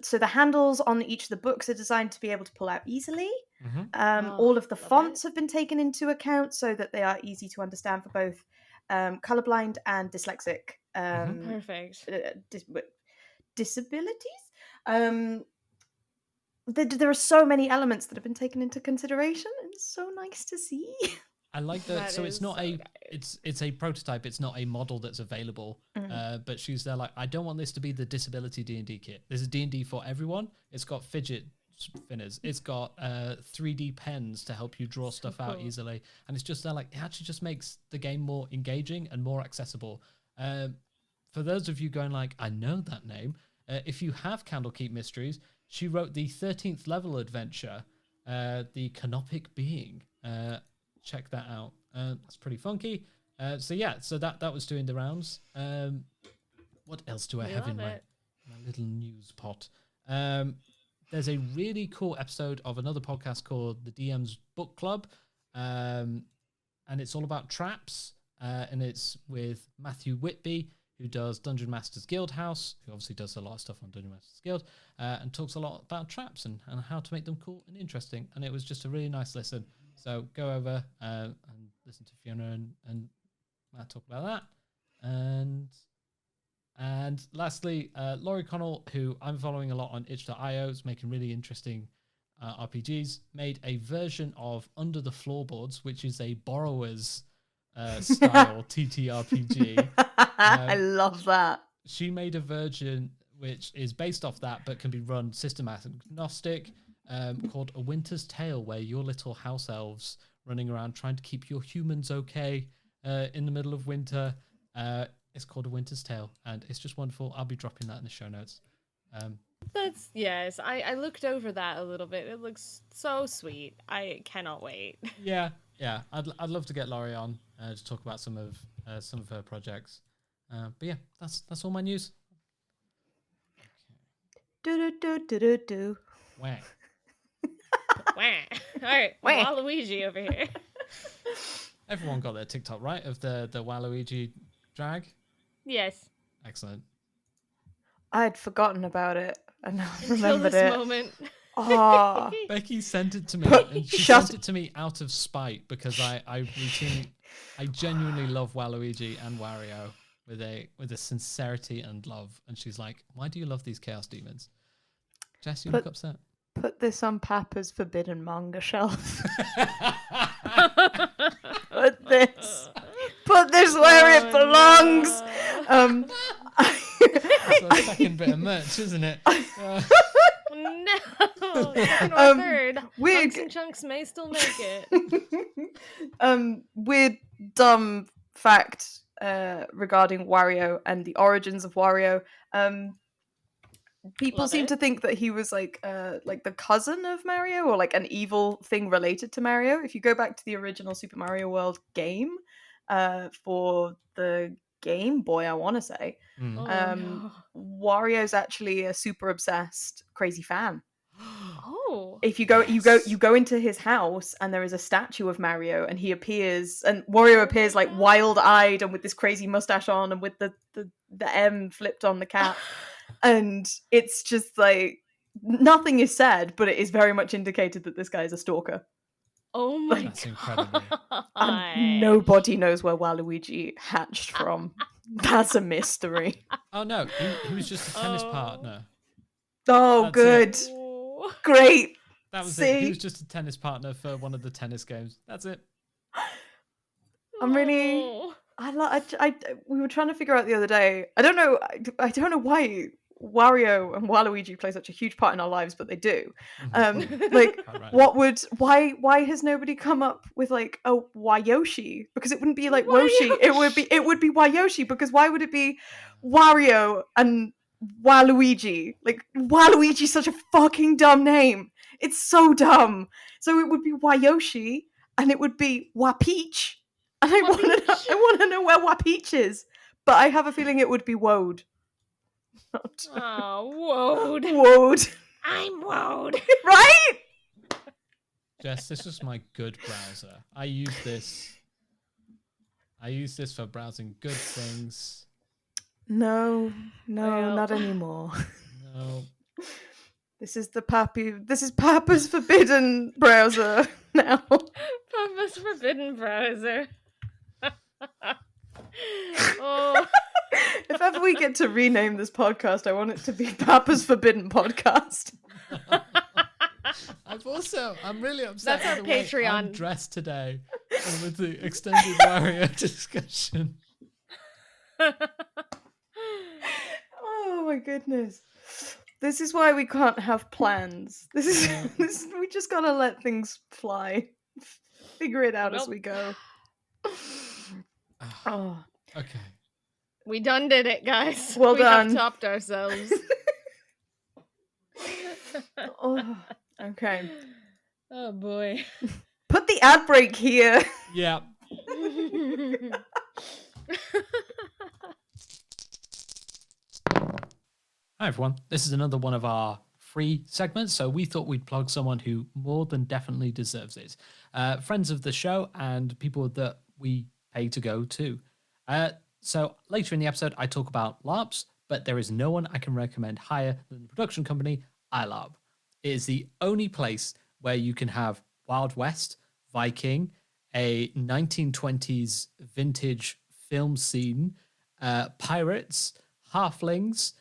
So the handles on each of the books are designed to be able to pull out easily. Mm-hmm. All of the love fonts have been taken into account so that they are easy to understand for both colorblind and dyslexic Perfect. disabilities. There are so many elements that have been taken into consideration, and it's so nice to see. I like that. That So it's is not so a nice. it's a prototype. It's not a model that's available. But she's there like, I don't want this to be the disability D&D kit. There's a D&D for everyone. It's got fidget spinners. It's got 3D pens to help you draw stuff out easily. And it's just there like, it actually just makes the game more engaging and more accessible. For those of you going like, I know that name. If you have Candlekeep Mysteries, she wrote the 13th level adventure, The Canopic Being. Check that out. That's pretty funky. So that was doing the rounds. What else do I have in my little news pot? There's a really cool episode of another podcast called The DM's Book Club, and it's all about traps, and it's with Matthew Whitby, who does Dungeon Masters Guild House, who obviously does a lot of stuff on Dungeon Masters Guild, and talks a lot about traps and how to make them cool and interesting. And it was just a really nice listen. So go over and listen to Fiona and Matt talk about that. And lastly, Laurie Connell, who I'm following a lot on itch.io, is making really interesting RPGs made a version of Under the Floorboards, which is a borrower's style TTRPG. I love that. She made a version which is based off that, but can be run system agnostic, called A Winter's Tale, where your little house elves running around trying to keep your humans okay in the middle of winter. It's called A Winter's Tale, and it's just wonderful. I'll be dropping that in the show notes. That's yes. I looked over that a little bit. It looks so sweet. I cannot wait. Yeah. I'd love to get Laurie on to talk about some of her projects. But yeah, that's all my news. Do. Wah. Wah. All right, Wah. Waluigi over here. Everyone got their TikTok right of the Waluigi drag. Yes. Excellent. I had forgotten about it, and now I Until remembered this it. moment. Oh, Becky sent it to me, and she Shut- sent it to me out of spite because I genuinely love Waluigi and Wario with a sincerity and love. And she's like, "Why do you love these chaos demons?" Jess, you look upset. put this on Papa's forbidden manga shelf. Put this where it belongs. That's our second bit of merch, isn't it? No, second or third. weird- Hunks and Chunks may still make it. Weird dumb fact regarding Wario and the origins of Wario. People Love seem it. to think that he was like the cousin of Mario, or like an evil thing related to Mario. If you go back to the original Super Mario World game for the Game Boy, I want to say, Oh, no. Wario's actually a super obsessed crazy fan. Oh. If you go into his house, and there is a statue of Mario, and he appears, and Wario appears like wild-eyed and with this crazy mustache on, and with the M flipped on the cap, and it's just like nothing is said, but it is very much indicated that this guy is a stalker. Oh my That's god. incredible. And nobody knows where Waluigi hatched from. That's a mystery. Oh no, he was just a tennis Oh. partner. Oh, That's good, Oh. great. That was it. He See? was just a tennis partner for one of the tennis games. That's it. I'm really. Oh. We were trying to figure out the other day. I don't know why Wario and Waluigi play such a huge part in our lives, but they do. Like, Quite right. why has nobody come up with like a Wayoshi? Because it wouldn't be like Woshi. It would be Wayoshi, because why would it be Wario and Waluigi? Like, Waluigi's such a fucking dumb name. It's so dumb. So it would be Wayoshi, and it would be Wapeach. And I want to know where Wapeach is, but I have a feeling it would be Woad. Oh, Woad. Woad, I'm Woad. right? Jess, this is my good browser. I use this for browsing good things. No, Well. not anymore. No. This is Papa's forbidden browser now. Papa's forbidden browser. Oh. If ever we get to rename this podcast, I want it to be Papa's Forbidden Podcast. I'm really upset That's with our the way I'm Patreon. dressed today, and with the extended Wario discussion. Oh my goodness. This is why we can't have plans. We just gotta let things fly. Figure it out as Well. we go. Oh. Okay. We done did it, guys. Well we done. have topped ourselves. Oh. Okay. Oh boy. Put the ad break here. Yeah. Hi everyone. This is another one of our free segments, so we thought we'd plug someone who more than definitely deserves it. Friends of the show and people that we pay to go to. So later in the episode, I talk about LARPs, but there is no one I can recommend higher than the production company iLARP. It is the only place where you can have Wild West, Viking, a 1920s vintage film scene, pirates, halflings,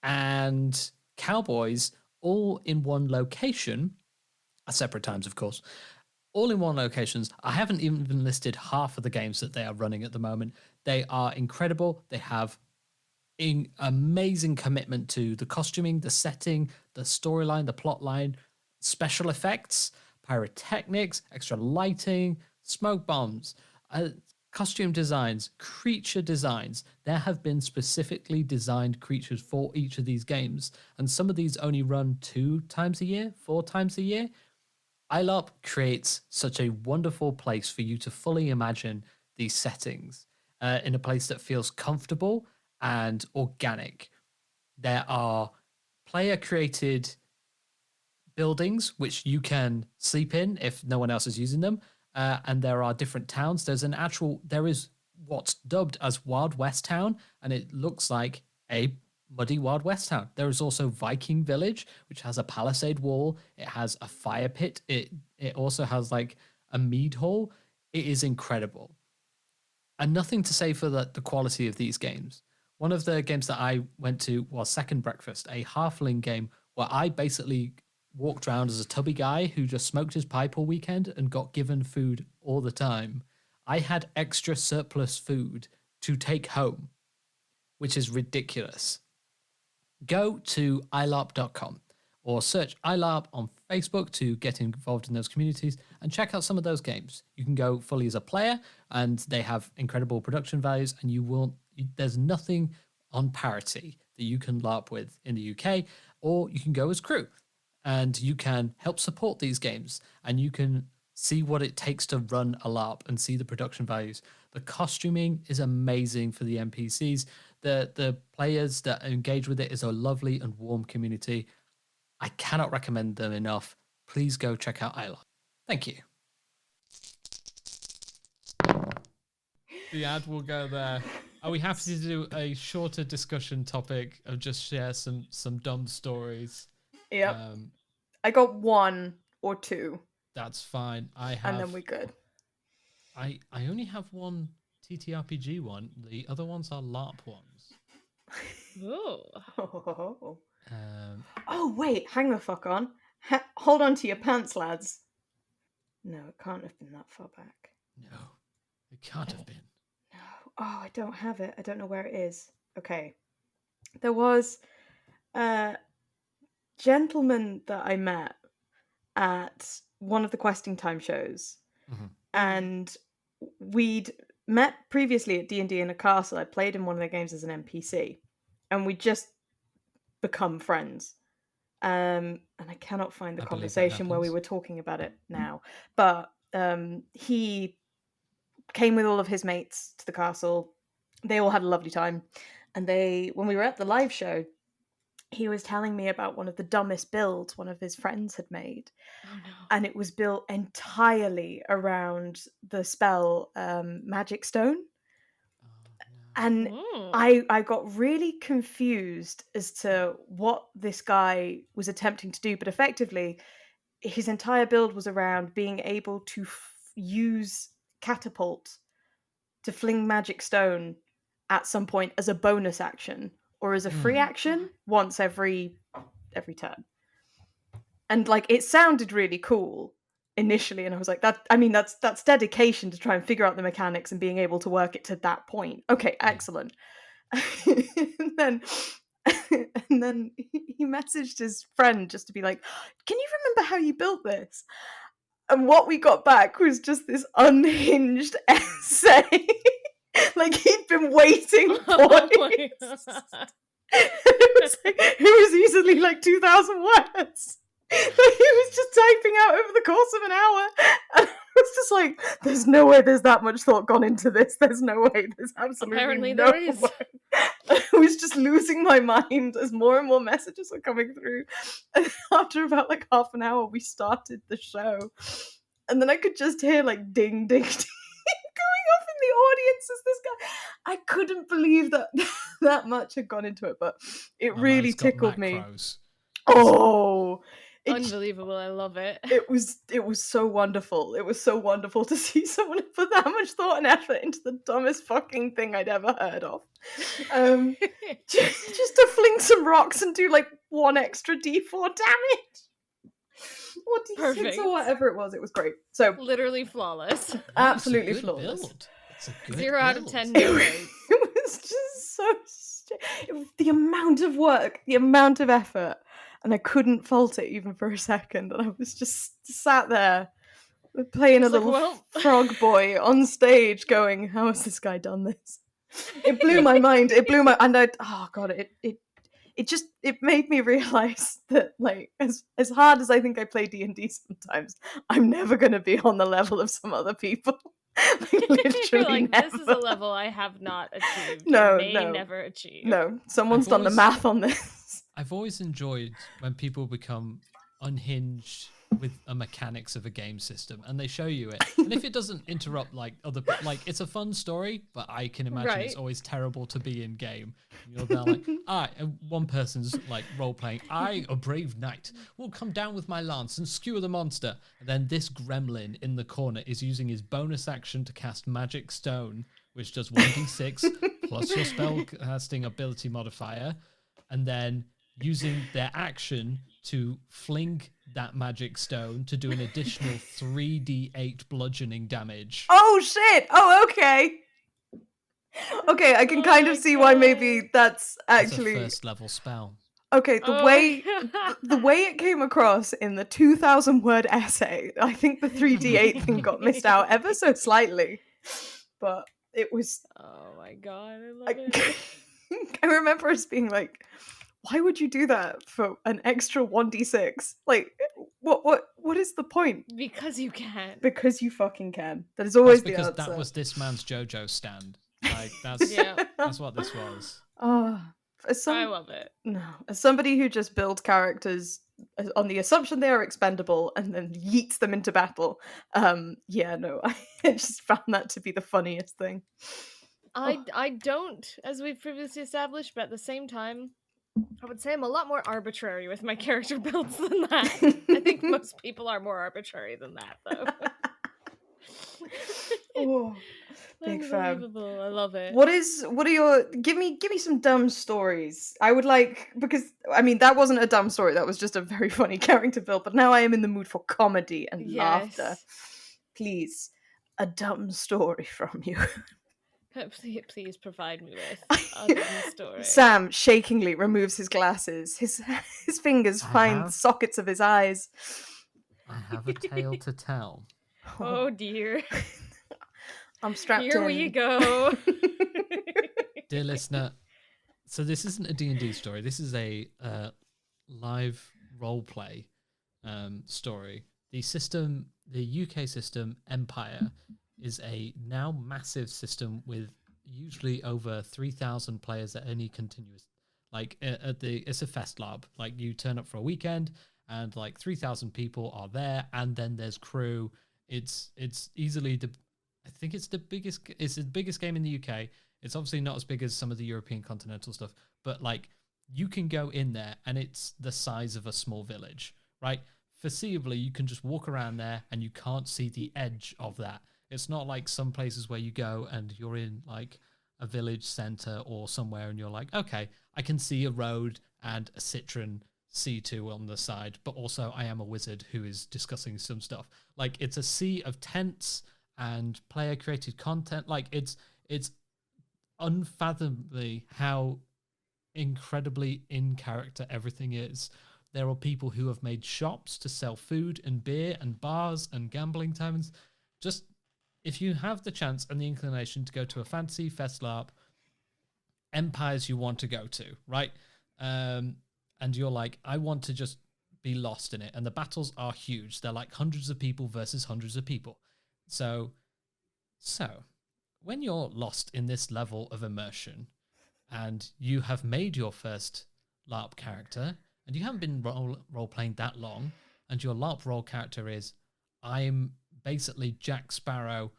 and cowboys all in one location at separate times, of course. All in one locations. I haven't even listed half of the games that they are running at the moment. They are incredible. They have amazing commitment to the costuming, the setting, the storyline, the plot line, special effects, pyrotechnics, extra lighting, smoke bombs, costume designs, creature designs. There have been specifically designed creatures for each of these games, and some of these only run 2 times a year, 4 times a year. ILARP creates such a wonderful place for you to fully imagine these settings in a place that feels comfortable and organic. There are player created buildings which you can sleep in if no one else is using them. And there are different towns. There is what's dubbed as Wild West Town, and it looks like a muddy Wild West town. There is also Viking Village, which has a palisade wall. It has a fire pit. It also has like a mead hall. It is incredible. And nothing to say for the quality of these games. One of the games that I went to was Second Breakfast, a halfling game where I basically walked around as a tubby guy who just smoked his pipe all weekend and got given food all the time. I had extra surplus food to take home, which is ridiculous. Go to ilarp.com or search ilarp on Facebook to get involved in those communities and check out some of those games. You can go fully as a player, and they have incredible production values, and there's nothing on parity that you can LARP with in the UK, or you can go as crew, and you can help support these games, and you can see what it takes to run a LARP and see the production values. The costuming is amazing for the NPCs. The players that engage with it is a lovely and warm community. I cannot recommend them enough. Please go check out iLarp. Thank you. The ad will go there. Are we happy to do a shorter discussion topic of just share some dumb stories? Yep. I got 1 or 2. That's fine. And then we're good. I only have one TTRPG one. The other ones are LARP ones. Oh. Oh, wait. Hang the fuck on. Hold on to your pants, lads. No, it can't have been that far back. No, it can't have been. No. Oh, I don't have it. I don't know where it is. Okay. There was a gentleman that I met at one of the Questing Time shows. Mm-hmm. And we'd met previously at D&D in a castle. I played in one of their games as an NPC. And we just become friends. And I cannot find the conversation where we were talking about it now. But he came with all of his mates to the castle. They all had a lovely time. And when we were at the live show, he was telling me about one of the dumbest builds one of his friends had made. Oh, no. And it was built entirely around the spell Magic Stone. And I got really confused as to what this guy was attempting to do. But effectively, his entire build was around being able to use catapult to fling magic stone at some point as a bonus action or as a free action once every turn. And like, it sounded really cool initially, and I was like, that's dedication to try and figure out the mechanics and being able to work it to that point. Okay, excellent. and then he messaged his friend just to be like, can you remember how you built this? And what we got back was just this unhinged essay. Like, he'd been waiting for it. It was easily like 2,000 words. He was just typing out over the course of an hour, and I was just like, there's no way there's that much thought gone into this. There's no way. There's absolutely Apparently no there is. way. I was just losing my mind as more and more messages were coming through. And after about like half an hour, we started the show, and then I could just hear like ding, ding, ding going off in the audience as this guy. I couldn't believe that much had gone into it, but it really tickled me. Oh. Unbelievable. I love it. It was so wonderful. It was so wonderful to see someone put that much thought and effort into the dumbest fucking thing I'd ever heard of. Just to fling some rocks and do like 1 extra d4 damage. 1d6 or Perfect. whatever it was. It was great. So Literally flawless. absolutely It's a good flawless. build. It's a good 0 out of build. 10, It no was rate. just so the amount of work, the amount of effort, and I couldn't fault it even for a second. And I was just sat there playing a Just like, little well. frog boy on stage, going, "How has this guy done this?" It blew my mind. It blew my and I. Oh god! It made me realize that, like, as hard as I think I play D&D sometimes, I'm never going to be on the level of some other people. Like, literally You're like, never. this is a level I have not achieved. No, may no. never achieve. No, someone's I've done the always- math on this. I've always enjoyed when people become unhinged with a mechanics of a game system and they show you it. And if it doesn't interrupt like it's a fun story, but I can imagine it's Right. always terrible to be in game. You're there like, and one person's like role playing, I, a brave knight, will come down with my lance and skewer the monster. And then this gremlin in the corner is using his bonus action to cast magic stone, which does 1d6 plus your spell casting ability modifier, and then using their action to fling that magic stone to do an additional 3d8 bludgeoning damage. Oh shit! Oh, okay. Okay, I can Oh kind my of see why maybe God. that's It's actually a first level spell. okay. Oh my The way it came across in the 2,000-word essay, I think the 3d8 thing got missed out ever so slightly, but it was. Oh my god, I love I, it. I remember us being like, "Why would you do that for an extra 1d6? Like, what is the point?" Because you can. Because you fucking can. That is always That's because the answer. that was this man's JoJo stand. Like that's Yeah, that's what this was. Oh, I love it. no, as somebody who just builds characters on the assumption they are expendable and then yeets them into battle, yeah, no, I just found that to be the funniest thing. I don't, as we've previously established, but at the same time, I would say I'm a lot more arbitrary with my character builds than that. I think most people are more arbitrary than that, though. Oh, big fan. Unbelievable. I love it. What are your give me some dumb stories. I would like, because I mean that wasn't a dumb story, that was just a very funny character build, but now I am in the mood for comedy and laughter. Yes. Please, a dumb story from you. Please provide me with a dumb story. Sam shakingly removes his glasses. His fingers find sockets of his eyes. I have a tale to tell. Oh dear. I'm strapped Here in. we go. Dear listener, so this isn't a D&D story. This is a live roleplay story. The UK system, Empire, is a now massive system with usually over 3,000 players at any continuous. Like it's a fest lab. Like you turn up for a weekend, and like 3,000 people are there, and then there's crew. It's easily I think it's the biggest game in the UK. It's obviously not as big as some of the European continental stuff, but like you can go in there and it's the size of a small village, right? Foreseeably, you can just walk around there and you can't see the edge of that. It's not like some places where you go and you're in like a village center or somewhere and you're like, okay, I can see a road and a Citron C2 on the side, but also I am a wizard who is discussing some stuff. Like it's a sea of tents and player created content. Like it's unfathomably how incredibly in character everything is. There are people who have made shops to sell food and beer and bars and gambling taverns. Just if you have the chance and the inclination to go to a fancy fest LARP, Empires you want to go to, right? And you're like, I want to just be lost in it. And the battles are huge. They're like hundreds of people versus hundreds of people. So when you're lost in this level of immersion and you have made your first LARP character and you haven't been role-playing that long, and your LARP role character is, I'm basically Jack Sparrow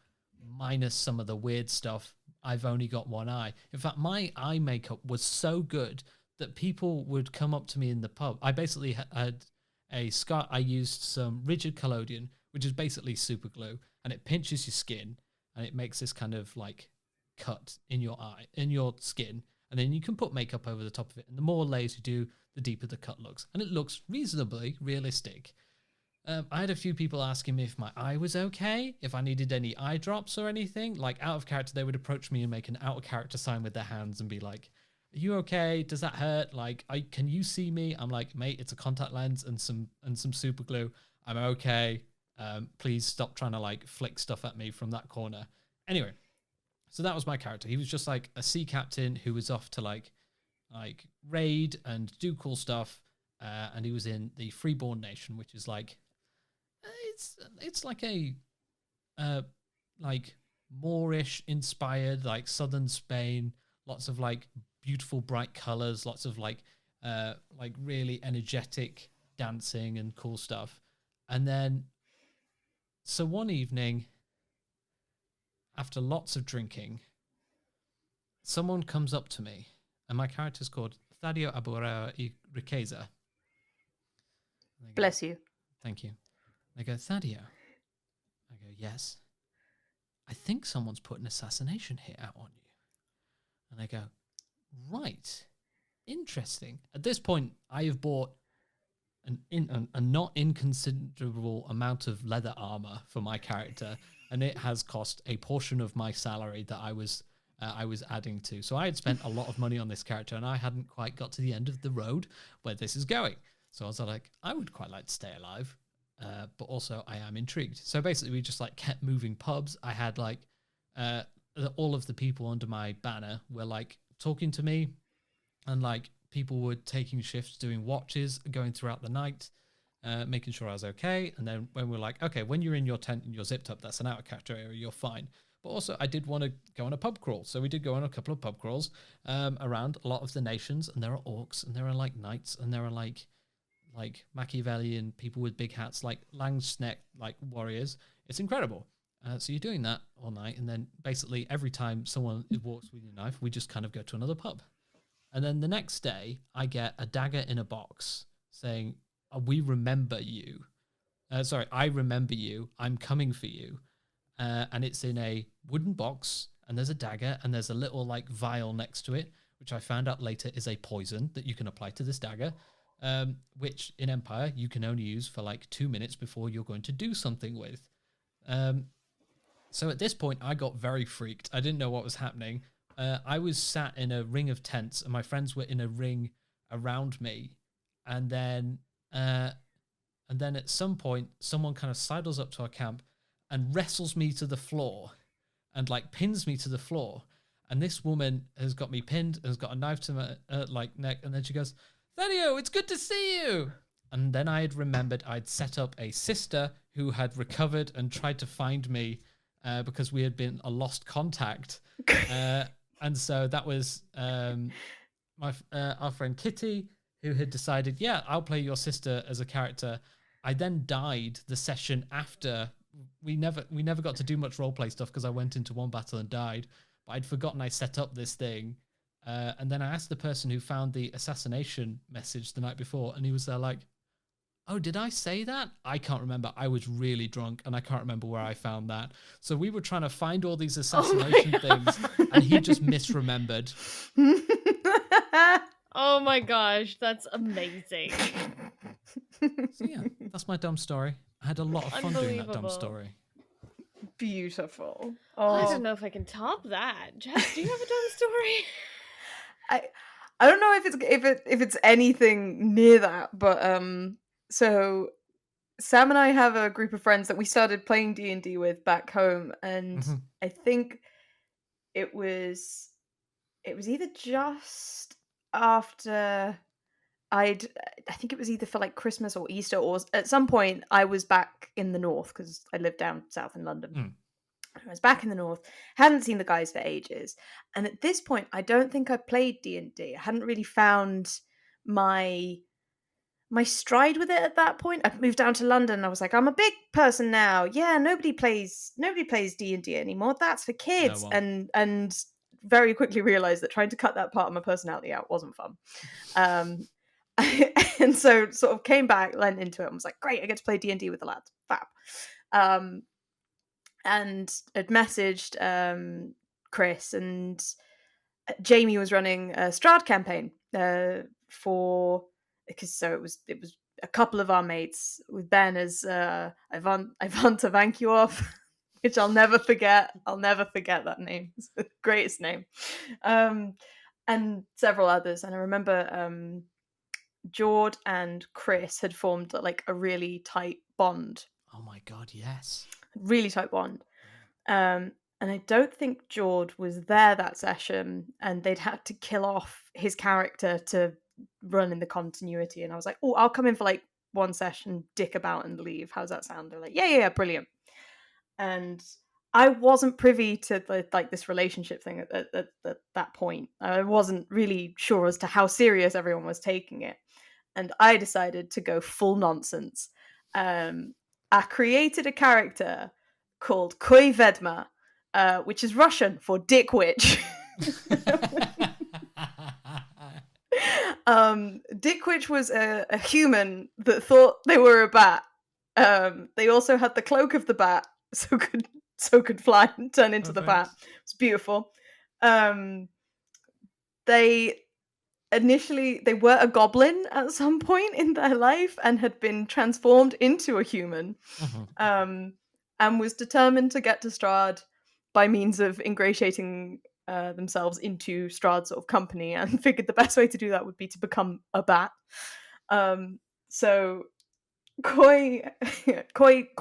minus some of the weird stuff. I've only got one eye. In fact, my eye makeup was so good that people would come up to me in the pub. I basically had a scar. I used some rigid collodion, which is basically super glue, and it pinches your skin and it makes this kind of like cut in your eye, in your skin. And then you can put makeup over the top of it. And the more layers you do, the deeper the cut looks. And it looks reasonably realistic. I had a few people asking me if my eye was okay, if I needed any eye drops or anything. Like out of character, they would approach me and make an out of character sign with their hands and be like, "Are you okay? Does that hurt? Like, can you see me?" I'm like, "Mate, it's a contact lens and some super glue. I'm okay. Please stop trying to like flick stuff at me from that corner." Anyway, so that was my character. He was just like a sea captain who was off to like raid and do cool stuff. And he was in the Freeborn Nation, which is like it's like a like Moorish inspired like southern Spain, lots of like beautiful bright colors, lots of like really energetic dancing and cool stuff. And then so one evening after lots of drinking, someone comes up to me, and my character's called Thadio Aburera y Riqueza. Bless you. Thank you. They go, "Thadio." I go, "Yes. I think someone's put an assassination hit out on you." And they go, "Right. Interesting." At this point, I have bought a not inconsiderable amount of leather armor for my character, and it has cost a portion of my salary that I was adding to. So I had spent a lot of money on this character, and I hadn't quite got to the end of the road where this is going. So I was like, I would quite like to stay alive, but also I am intrigued. So basically, we just like kept moving pubs. I had like all of the people under my banner were like talking to me, and like people were taking shifts, doing watches, going throughout the night, making sure I was okay. And then when we're like, okay, when you're in your tent and you're zipped up, that's an out of character area, you're fine. But also, I did want to go on a pub crawl. So we did go on a couple of pub crawls around a lot of the nations. And there are orcs, and there are like knights, and there are like Machiavellian people with big hats, like Langsneck, like warriors. It's incredible. So you're doing that all night. And then basically every time someone walks with your knife, we just kind of go to another pub. And then the next day, I get a dagger in a box saying, "We remember you." I remember you. I'm coming for you. And it's in a wooden box, and there's a dagger, and there's a little like vial next to it, which I found out later is a poison that you can apply to this dagger, which in Empire you can only use for like 2 minutes before you're going to do something with. So at this point, I got very freaked. I didn't know what was happening. I was sat in a ring of tents, and my friends were in a ring around me, and then at some point, someone kind of sidles up to our camp and wrestles me to the floor, and like pins me to the floor. And this woman has got me pinned and has got a knife to my neck, and then she goes, "Thadio, it's good to see you." And then I had remembered I'd set up a sister who had recovered and tried to find me because we had been a lost contact. And so that was our friend Kitty, who had decided, yeah, I'll play your sister as a character. I then died the session after. We never got to do much roleplay stuff because I went into one battle and died. But I'd forgotten I set up this thing. And then I asked the person who found the assassination message the night before, and he was there like, "Oh, did I say that? I can't remember. I was really drunk, and I can't remember where I found that." So we were trying to find all these assassination things, and he just misremembered. Oh my gosh, that's amazing. So yeah, that's my dumb story. I had a lot of fun doing that dumb story. Beautiful. I don't know if I can top that. Jess, do you have a dumb story? I don't know if it's anything near that, but so Sam and I have a group of friends that we started playing D&D with back home, and I think it was either just after I think it was either for like Christmas or Easter, or at some point I was back in the north because I lived down south in London. I was back in the north, hadn't seen the guys for ages, and at this point I don't think I played D&D. I hadn't really found my stride with it at that point. I'd moved down to London, and I was like, I'm a big person now. Yeah, nobody plays D&D anymore. That's for kids. No, and very quickly realized that trying to cut that part of my personality out wasn't fun. And so sort of came back, lent into it, and was like, great, I get to play D&D with the lads. Fab. And had messaged Chris, and Jamie was running a Strahd campaign because it was a couple of our mates, with Ben as Ivan Tavankioff, which I'll never forget. I'll never forget that name. It's the greatest name. And several others. And I remember Jord and Chris had formed like a really tight bond. Oh my god, yes. Really tight bond. And I don't think Jord was there that session, and they'd had to kill off his character to run in the continuity. And I was like, oh, I'll come in for like one session, dick about, and leave. How's that sound? They're like, yeah, brilliant. And I wasn't privy to like this relationship thing at that point. I wasn't really sure as to how serious everyone was taking it. And I decided to go full nonsense. I created a character called Koi Vedma, which is Russian for dick witch. Dick witch was a human that thought they were a bat. They also had the cloak of the bat, so could fly and turn into the bat. It's beautiful. They were a goblin at some point in their life and had been transformed into a human, and was determined to get to Strahd by means of ingratiating themselves into Strahd's sort of company, and figured the best way to do that would be to become a bat. So Koi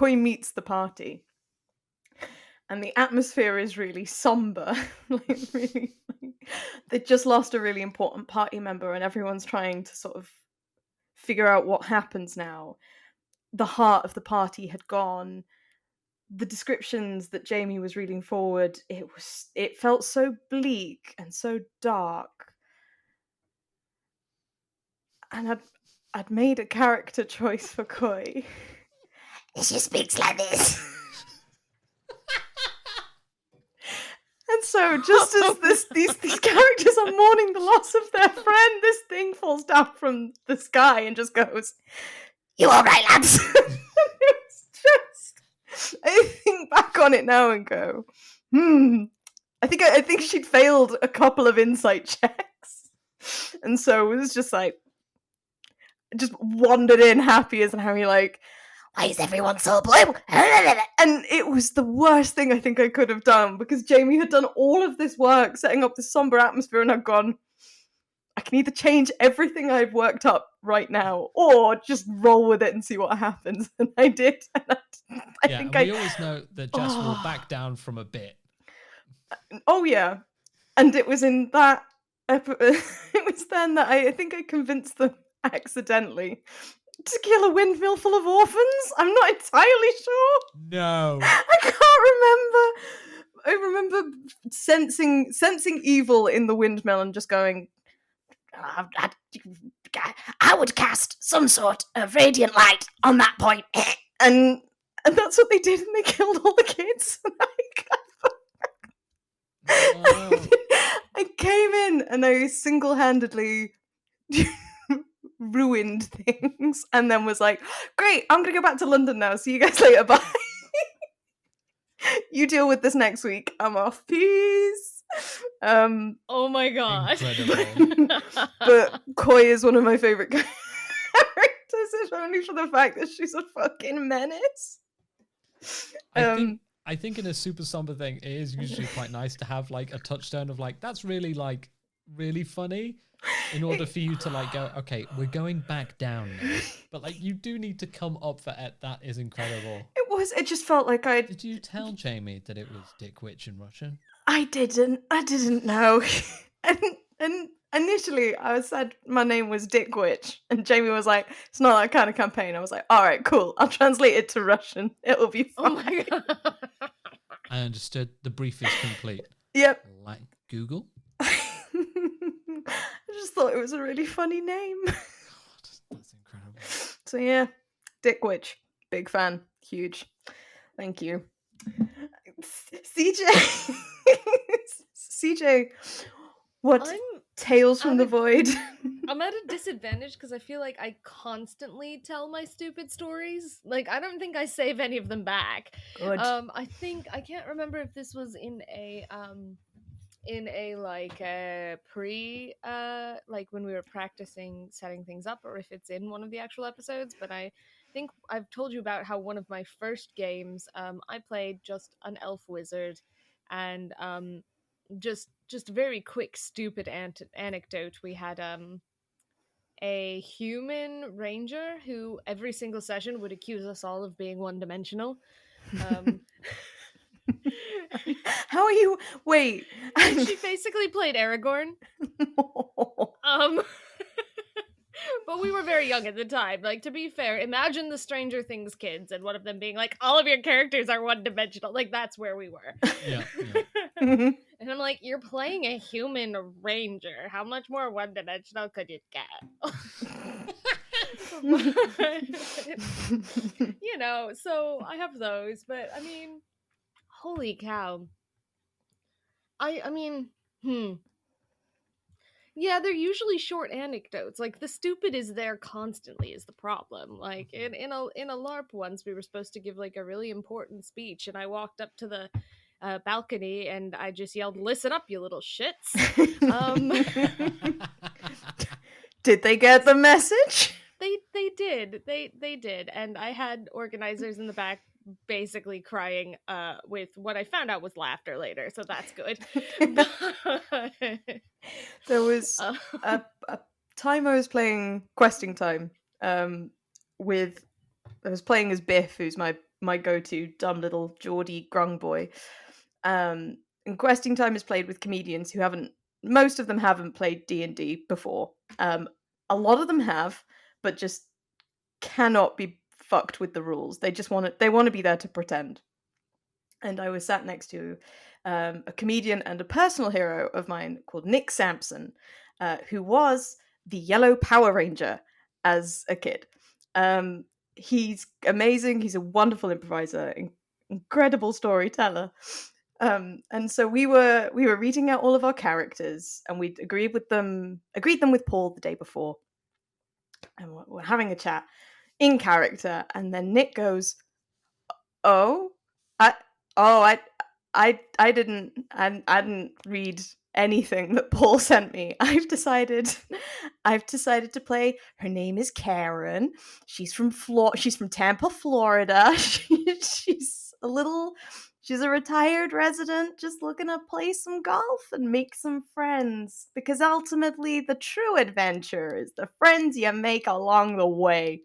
meets the party, and the atmosphere is really somber. They just lost a really important party member, and everyone's trying to sort of figure out what happens now. The heart of the party had gone. The descriptions that Jamie was reading forward, it felt so bleak and so dark. And I'd made a character choice for Koi. She speaks like this. And so, just as these characters are mourning the loss of their friend, this thing falls down from the sky and just goes, "You all right, lads?" It's just, I think back on it now and go, I think she'd failed a couple of insight checks, and so it was just like, just wandered in happy as Harry, like, why is everyone so blue? And it was the worst thing I think I could have done, because Jamie had done all of this work setting up this somber atmosphere, and I've gone, I can either change everything I've worked up right now or just roll with it and see what happens. And I did. And I think we always know that Jess will back down from a bit. Oh yeah. And it was in that it was then that I think I convinced them accidentally to kill a windmill full of orphans. I'm not entirely sure. No. I can't remember. I remember sensing evil in the windmill and just going, I would cast some sort of radiant light on that point. And that's what they did, and they killed all the kids. I came in and I single-handedly ruined things, and then was like, great, I'm gonna go back to London now, see you guys later, bye. You deal with this next week, I'm off, peace. Oh my gosh. But Koi is one of my favorite characters, if only for the fact that she's a fucking menace. I think in a super somber thing, it is usually quite nice to have like a touchstone of like, that's really like really funny, in order for you to like go, okay, we're going back down now. But like, you do need to come up for it. That is incredible. It just felt like Did you tell Jamie that it was Dick Witch in Russian? I didn't know. and initially I said my name was Dick Witch, and Jamie was like, it's not that kind of campaign. I was like, all right, cool, I'll translate it to Russian, it'll be fine. Oh my god. I understood. The brief is complete. Yep. Like Google. I just thought it was a really funny name. God, that's incredible. So yeah, Dick Witch, big fan, huge. Thank you. CJ, what Tales from the Void? I'm at a disadvantage because I feel like I constantly tell my stupid stories. Like, I don't think I save any of them back. Good. I think I can't remember if this was in in a like like when we were practicing setting things up, or if it's in one of the actual episodes. But I think I've told you about how one of my first games, I played just an elf wizard, and just a very quick stupid anecdote. We had a human ranger who every single session would accuse us all of being one-dimensional. How are you? Wait. She basically played Aragorn. Um, but we were very young at the time. Like, to be fair, imagine the Stranger Things kids and one of them being like, all of your characters are one-dimensional. Like, that's where we were. Yeah. And I'm like, you're playing a human ranger. How much more one-dimensional could you get? You know, so I have those. But, I mean, holy cow. I mean, yeah, they're usually short anecdotes. Like the stupid is there constantly is the problem. Like in a LARP once, we were supposed to give like a really important speech, and I walked up to the balcony and I just yelled, "Listen up, you little shits!" Did they get the message? They did. They did, and I had organizers in the back basically crying with what I found out was laughter later, so that's good. There was a time I was playing Questing Time with I was playing as Biff, who's my go-to dumb little Geordie grung boy. And Questing Time is played with comedians who most of them haven't played D&D before. A lot of them have, but just cannot be fucked with the rules. They want to be there to pretend. And I was sat next to a comedian and a personal hero of mine called Nick Sampson, who was the Yellow Power Ranger as a kid. He's amazing. He's a wonderful improviser, incredible storyteller. And so we were reading out all of our characters, and we'd agreed them with Paul the day before, and we're having a chat in character. And then Nick goes, "Oh, I didn't read anything that Paul sent me. I've decided to play. Her name is Karen. She's from Tampa, Florida. She's a retired resident just looking to play some golf and make some friends, because ultimately the true adventure is the friends you make along the way."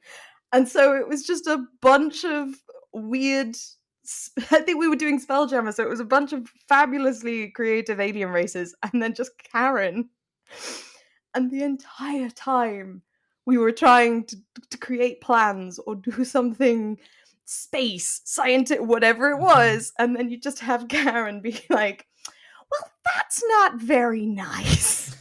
And so it was just a bunch of weird, I think we were doing Spelljammer, so it was a bunch of fabulously creative alien races, and then just Karen. And the entire time we were trying to create plans or do something space, scientific, whatever it was, and then you just have Karen be like, "Well, that's not very nice."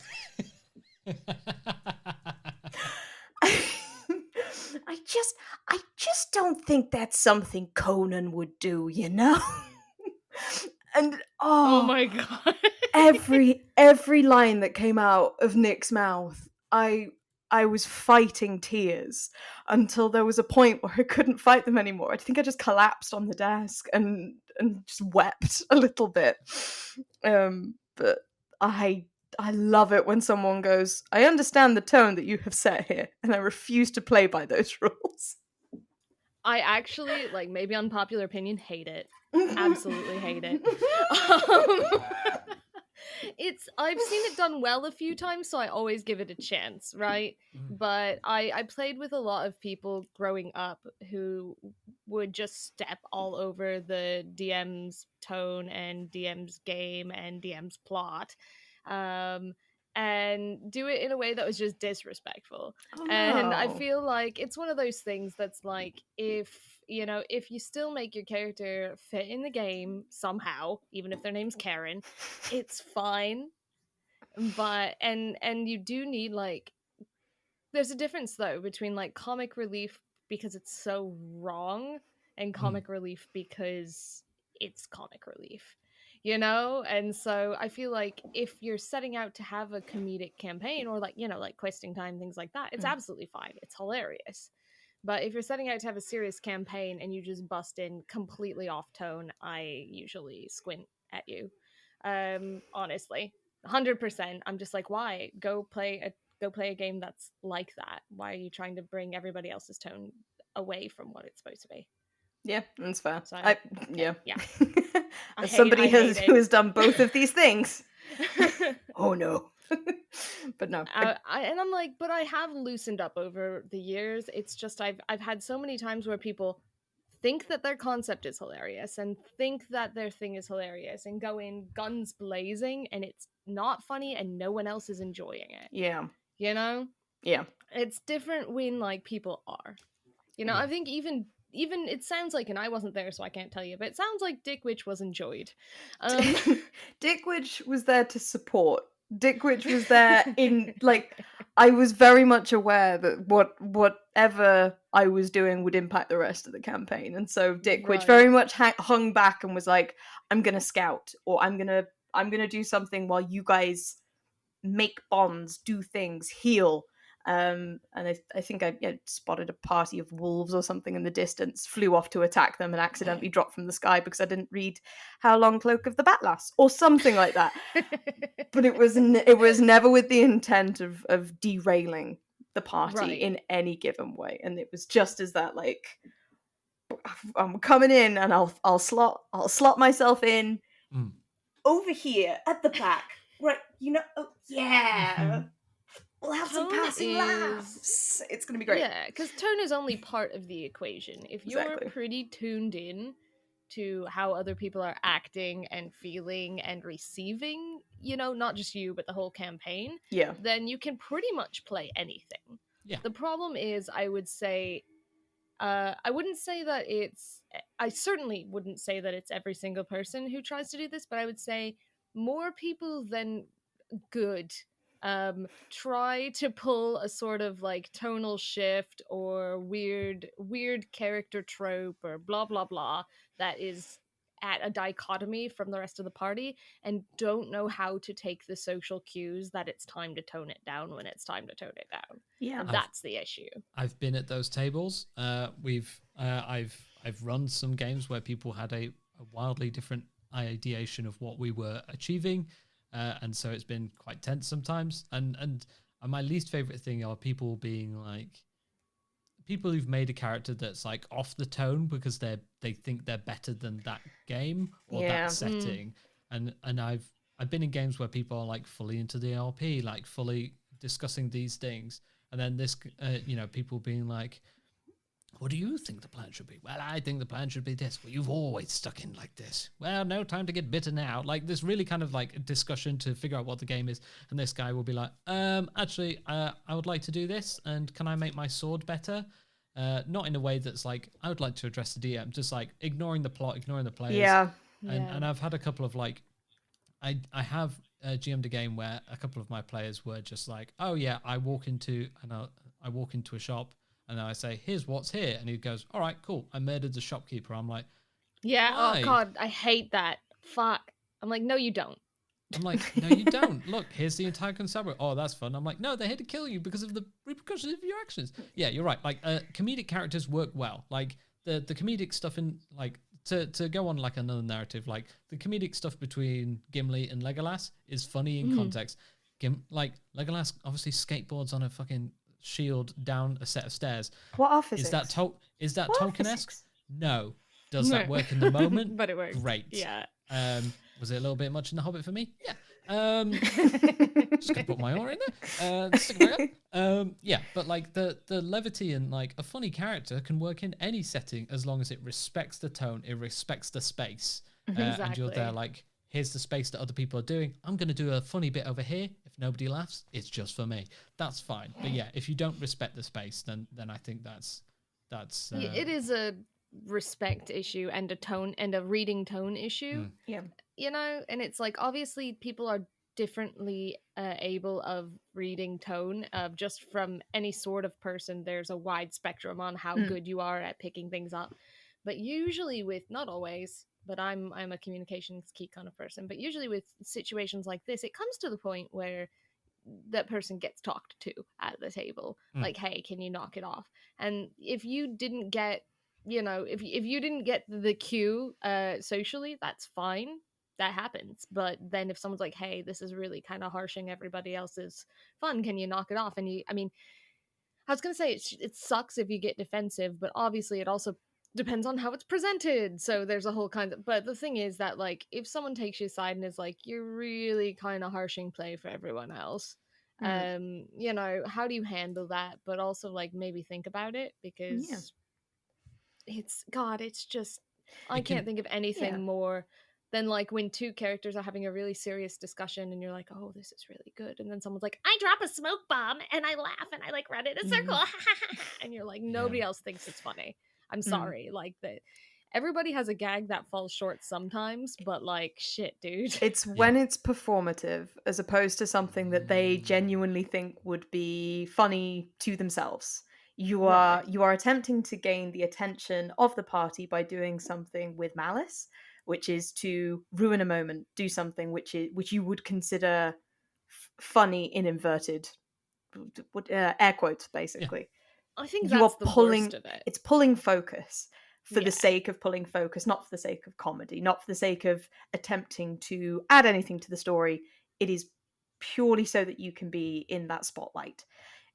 I just don't think that's something Conan would do, you know? And oh my god. every line that came out of Nick's mouth, I was fighting tears until there was a point where I couldn't fight them anymore. I think I just collapsed on the desk and just wept a little bit. But I love it when someone goes, "I understand the tone that you have set here, and I refuse to play by those rules." I actually, like, maybe unpopular opinion, hate it. Absolutely hate it. I've seen it done well a few times, so I always give it a chance, right? But I played with a lot of people growing up who would just step all over the DM's tone and DM's game and DM's plot. And do it in a way that was just disrespectful. Oh, and I no. feel like it's one of those things that's like, if you still make your character fit in the game somehow, even if their name's Karen, it's fine. But and you do need, like, there's a difference though between like comic relief because it's so wrong and comic relief because it's comic relief, and so I feel like if you're setting out to have a comedic campaign, or like like Questing Time, things like that, it's absolutely fine, it's hilarious. But if you're setting out to have a serious campaign and you just bust in completely off tone, I usually squint at you. Honestly, 100%. I'm just like, why go play a game that's like that? Why are you trying to bring everybody else's tone away from what it's supposed to be? Yeah, that's fair. So Yeah. yeah, As somebody I hate who it. has done both of these things. Oh no. But no. And I'm like, but I have loosened up over the years. It's just I've had so many times where people think that their concept is hilarious and think that their thing is hilarious and go in guns blazing and it's not funny and no one else is enjoying it. Yeah. You know? Yeah. It's different when like people are. You know, Yeah. I think even it sounds like, and I wasn't there so I can't tell you, but it sounds like Dick Witch was enjoyed. Dick Witch was there to support. Dick Witch was there in like I was very much aware that whatever I was doing would impact the rest of the campaign, and so Dick Witch Right. very much hung back and was like, "I'm gonna scout, or I'm gonna do something while you guys make bonds, do things, heal." And I think I spotted a party of wolves or something in the distance, flew off to attack them, and accidentally dropped from the sky because I didn't read How Long Cloak of the Batlass or something like that. But it was never with the intent of derailing the party Right. in any given way, and it was just as that like I'm coming in and I'll slot myself in over here at the back, right? You know, oh, yeah. We'll have some Tone passing laughs. It's gonna be great. Yeah, because tone is only part of the equation. If you're Exactly. pretty tuned in to how other people are acting and feeling and receiving, you know, not just you, but the whole campaign, Yeah. then you can pretty much play anything. Yeah. The problem is, I would say, I wouldn't say that I certainly wouldn't say that it's every single person who tries to do this, but I would say more people than good try to pull a sort of like tonal shift or weird character trope or blah blah blah that is at a dichotomy from the rest of the party and don't know how to take the social cues that it's time to tone it down when it's time to tone it down. Yeah. And that's the issue. I've been at those tables. I've run some games where people had a wildly different ideation of what we were achieving, and so it's been quite tense sometimes. And my least favorite thing are people being like people who've made a character that's like off the tone because they think they're better than that game or Yeah. that setting. And I've been in games where people are like fully into the LP, like fully discussing these things, and then this people being like, what do you think the plan should be? Well, I think the plan should be this. Well, you've always stuck in like this. Well, no time to get bitter now. Like this really kind of like discussion to figure out what the game is. And this guy will be like, actually, I would like to do this. And can I make my sword better? Not in a way that's like, I would like to address the DM, just like ignoring the plot, ignoring the players. Yeah. And I've had a couple of like, I have GM'd a game where a couple of my players were just like, oh yeah, I walk into a shop and then I say, here's what's here. And he goes, all right, cool. I murdered the shopkeeper. I'm like, yeah. why? Oh God, I hate that. Fuck. I'm like, no, you don't. I'm like, no, you don't. Look, here's the entire constabulary. Oh, that's fun. I'm like, no, they're here to kill you because of the repercussions of your actions. Yeah, you're right. Like, comedic characters work well. Like, the comedic stuff in, like, to go on, like, another narrative, like, the comedic stuff between Gimli and Legolas is funny in context. Like, Legolas obviously skateboards on a fucking shield down a set of stairs. What are physics? Is that What are Tolkien-esque? physics? No. Does that work in the moment? But it works. Great. Yeah. Was it a little bit much in The Hobbit for me? Yeah. Just gonna put my oar in there. Stick it back. Yeah, but like the levity and like a funny character can work in any setting as long as it respects the tone, it respects the space, and you're Exactly. there like, here's the space that other people are doing. I'm gonna do a funny bit over here. If nobody laughs, it's just for me. That's fine. But yeah, if you don't respect the space, then I think that's it is a respect issue and a tone and a reading tone issue. Yeah. You know, and it's like obviously people are differently able of reading tone just from any sort of person. There's a wide spectrum on how good you are at picking things up, but usually with, not always, but I'm a communications key kind of person, but usually with situations like this it comes to the point where that person gets talked to at the table, like, hey, can you knock it off? And if you didn't get, you know, if you didn't get the cue socially, that's fine. that happens. But then if someone's like, hey, this is really kind of harshing everybody else's fun, can you knock it off? And I mean, I was gonna say it sucks if you get defensive, but obviously it also depends on how it's presented. So there's a whole kind of. But the thing is that like if someone takes you aside and is like, you're really kind of harshing play for everyone else, you know, how do you handle that? But also like maybe think about it, Yeah. because it's God, it's just I It can't can, think of anything Yeah. more than like when two characters are having a really serious discussion and you're like, oh, this is really good, and then someone's like, I drop a smoke bomb and I laugh and I like run in a circle, and you're like, nobody else thinks it's funny. I'm sorry, like that. Everybody has a gag that falls short sometimes, but like shit, dude. It's yeah. when it's performative as opposed to something that they genuinely think would be funny to themselves. You are Right. you are attempting to gain the attention of the party by doing something with malice, which is to ruin a moment, do something which you would consider funny in inverted air quotes, Yeah. basically. I think You that's are the worst pulling, of it. it's pulling focus for the Yeah. sake of pulling focus, not for the sake of comedy, not for the sake of attempting to add anything to the story. It is purely so that you can be in that spotlight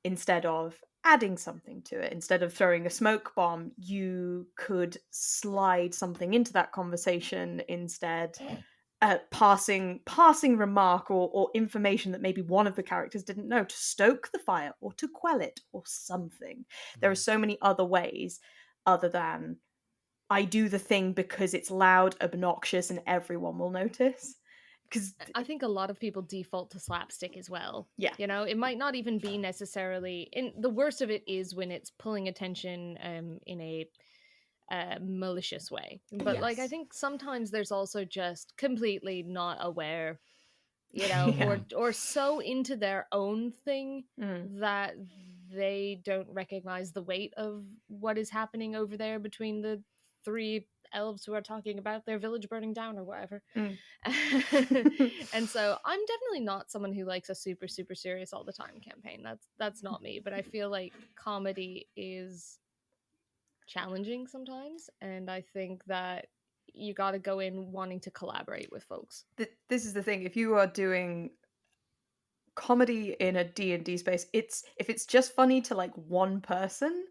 instead of adding something to it. Instead of throwing a smoke bomb, you could slide something into that conversation instead. Passing remark or information that maybe one of the characters didn't know to stoke the fire or to quell it or something. There are so many other ways other than I do the thing because it's loud, obnoxious, and everyone will notice. Because I think a lot of people default to slapstick as well. yeah, You know, it might not even be necessarily. And the worst of it is when it's pulling attention in a malicious way. But like, I yes, think sometimes there's also just completely not aware, you know, yeah, or so into their own thing mm. that they don't recognize the weight of what is happening over there between the three elves who are talking about their village burning down or whatever. Mm. And so I'm definitely not someone who likes a super super serious all the time campaign. That's not me, but I feel like comedy is challenging sometimes, and I think that you got to go in wanting to collaborate with folks. This is the thing. If you are doing comedy in a D&D space, it's if it's just funny to like one person,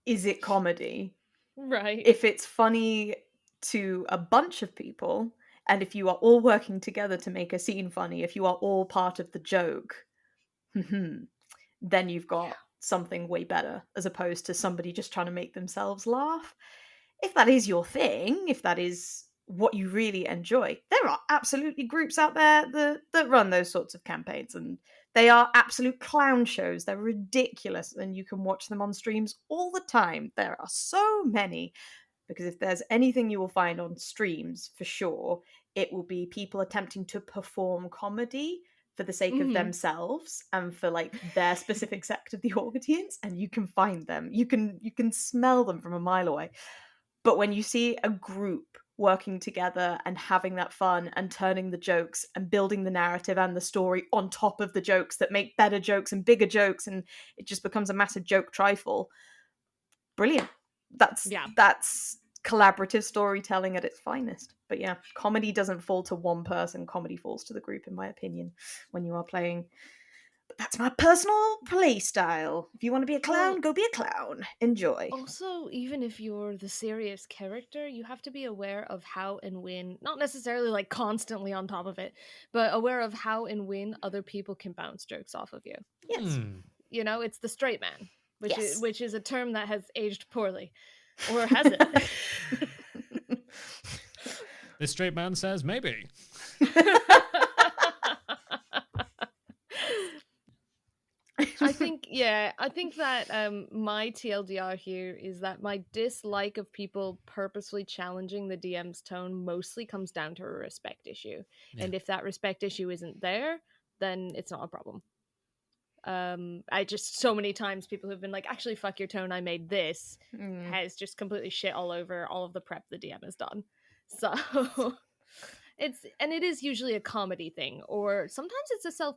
is it comedy? Right. If it's funny to a bunch of people, and if you are all working together to make a scene funny, if you are all part of the joke, then you've got something way better as opposed to somebody just trying to make themselves laugh. If that is your thing, if that is what you really enjoy, there are absolutely groups out there that run those sorts of campaigns, and they are absolute clown shows. They're ridiculous, and you can watch them on streams all the time. There are so many, because if there's anything you will find on streams for sure, it will be people attempting to perform comedy for the sake of Mhm. themselves and for like their specific sect of the audience, and you can find them, you can smell them from a mile away. But when you see a group working together and having that fun and turning the jokes and building the narrative and the story on top of the jokes that make better jokes and bigger jokes, and it just becomes a massive joke trifle, brilliant. that's Yeah. that's collaborative storytelling at its finest. But yeah, comedy doesn't fall to one person, comedy falls to the group, in my opinion, when you are playing. But that's my personal play style. If you want to be a clown, Well, go be a clown, enjoy. also, even if you're the serious character, you have to be aware of how and when, not necessarily like constantly on top of it, but aware of how and when other people can bounce jokes off of you. Yes. You know, it's the straight man, Yes. which is a term that has aged poorly. Or has it? This straight man says maybe. I think that my TLDR here is that my dislike of people purposefully challenging the DM's tone mostly comes down to a respect issue. Yeah. And if that respect issue isn't there, then it's not a problem. I just so many times people have been like, actually fuck your tone, I made this, has just completely shit all over all of the prep the DM has done. So it is usually a comedy thing, or sometimes it's a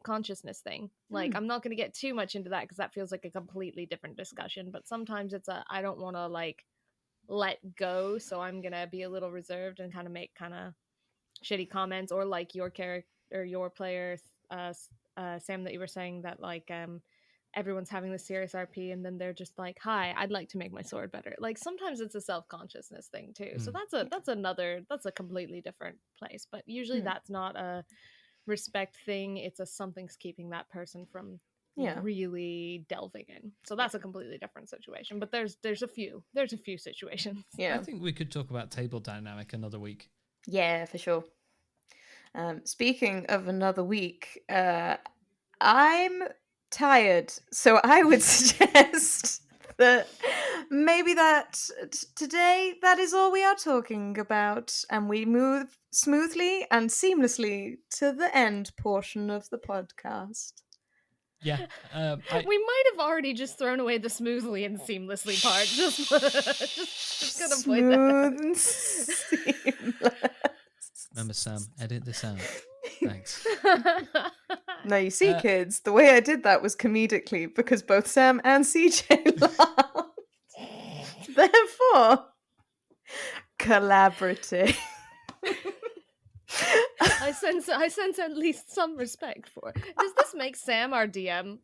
consciousness thing. Like, I'm not going to get too much into that because that feels like a completely different discussion, but sometimes it's a I don't want to like let go, so I'm going to be a little reserved and kind of make kind of shitty comments, or like your character or your player, Sam, that you were saying that like everyone's having this serious RP and then they're just like, "Hi, I'd like to make my sword better." Like sometimes it's a self-consciousness thing too. So that's a completely different place. But usually that's not a respect thing. It's a something's keeping that person from really delving in. So that's a completely different situation. But there's a few situations. Yeah. I think we could talk about table dynamic another week. Yeah, for sure. Speaking of another week, I'm tired, so I would suggest that maybe today that is all we are talking about, and we move smoothly and seamlessly to the end portion of the podcast. Yeah, we might have already just thrown away the smoothly and seamlessly part. Just gonna point that out. Smooth and seamless. Remember, Sam, edit this out. Thanks. Now you see, kids, the way I did that was comedically because both Sam and CJ laughed. Therefore, collaborative. I sense at least some respect for. Does this make Sam our DM?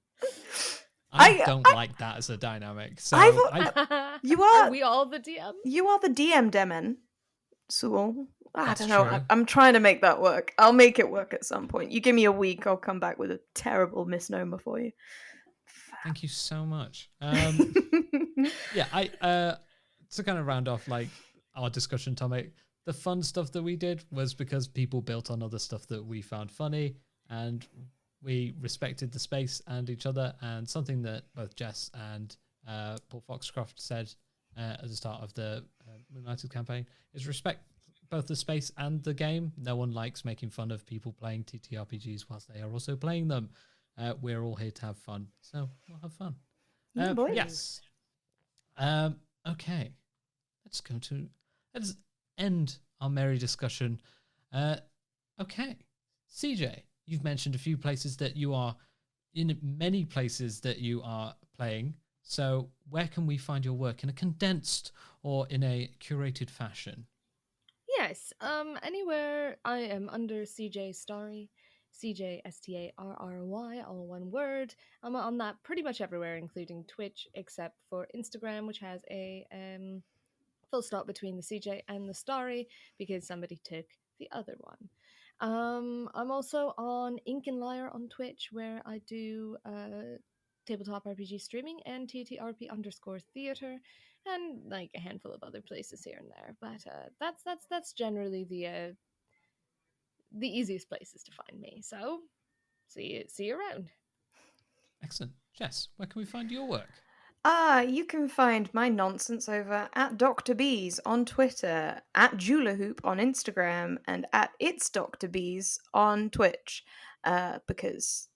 I don't like that as a dynamic. So you are. Are we all the DM? You are the DM, Demmen-Sewell. I don't know. True. I'm trying to make that work. I'll make it work at some point. You give me a week, I'll come back with a terrible misnomer for you. Thank you so much. Yeah, to kind of round off like our discussion topic, the fun stuff that we did was because people built on other stuff that we found funny, and we respected the space and each other. And something that both Jess and Paul Foxcroft said at the start of the Moonlighted campaign is respect both the space and the game. No one likes making fun of people playing TTRPGs whilst they are also playing them. We're all here to have fun, so we'll have fun. Yes. Okay. Let's end our merry discussion. Okay. CJ, you've mentioned a few places that you are in, many places that you are playing. So where can we find your work in a condensed or in a curated fashion? Yes, anywhere I am under CJ Starry, CJ STARRY, all one word. I'm on that pretty much everywhere, including Twitch, except for Instagram, which has a full stop between the CJ and the Starry because somebody took the other one. I'm also on Ink and Lyre on Twitch, where I do tabletop RPG streaming and TTRP_theater, and like a handful of other places here and there. But that's generally the easiest places to find me. So see you around. Excellent. Jess, where can we find your work? You can find my nonsense over at Dr. Bees on Twitter, at Julahoop on Instagram, and at It's Dr. Bees on Twitch. Because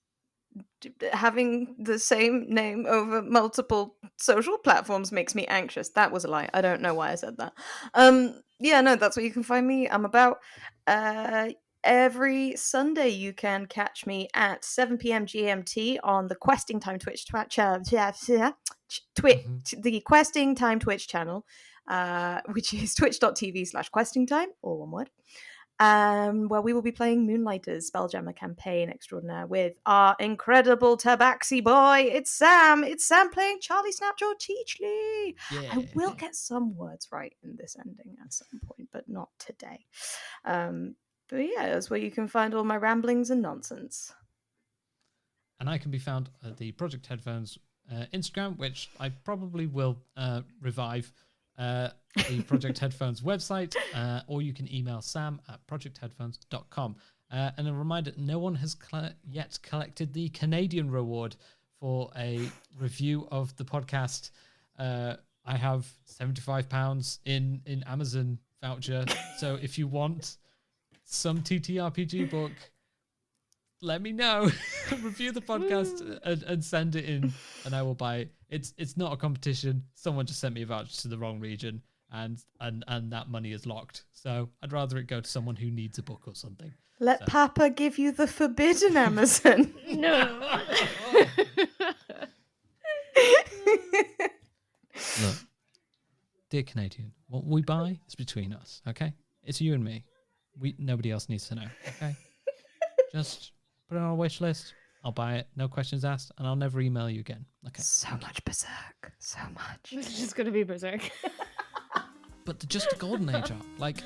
having the same name over multiple social platforms makes me anxious. That was a lie. I don't know why I said that. Yeah, no, that's where you can find me. I'm about. Every Sunday you can catch me at 7 p.m. GMT on the Questing Time Twitch the Questing Time Twitch channel, which is twitch.tv/questingtime, all one word. Where we will be playing Moonlighters Spelljammer campaign extraordinaire with our incredible Tabaxi boy. It's Sam playing Charlie Snapjaw Teachley. Yeah. I will get some words right in this ending at some point, but not today. But yeah, that's where you can find all my ramblings and nonsense. And I can be found at the Project Headphones Instagram, which I probably will revive. The Project Headphones website, or you can email Sam at projectheadphones.com. And a reminder, no one has yet collected the Canadian reward for a review of the podcast. I have £75 in Amazon voucher, so if you want some TTRPG book, let me know. Review the podcast and send it in, and I will buy it. It's not a competition. Someone just sent me a voucher to the wrong region, and that money is locked. So I'd rather it go to someone who needs a book or something. Let Papa give you the forbidden Amazon. No. Look, dear Canadian, what we buy is between us, okay? It's you and me. Nobody else needs to know. Okay, just put it on a wish list. I'll buy it. No questions asked, and I'll never email you again. Okay. So much Berserk. So much. It's just gonna be Berserk. But just the Golden Age art. Like,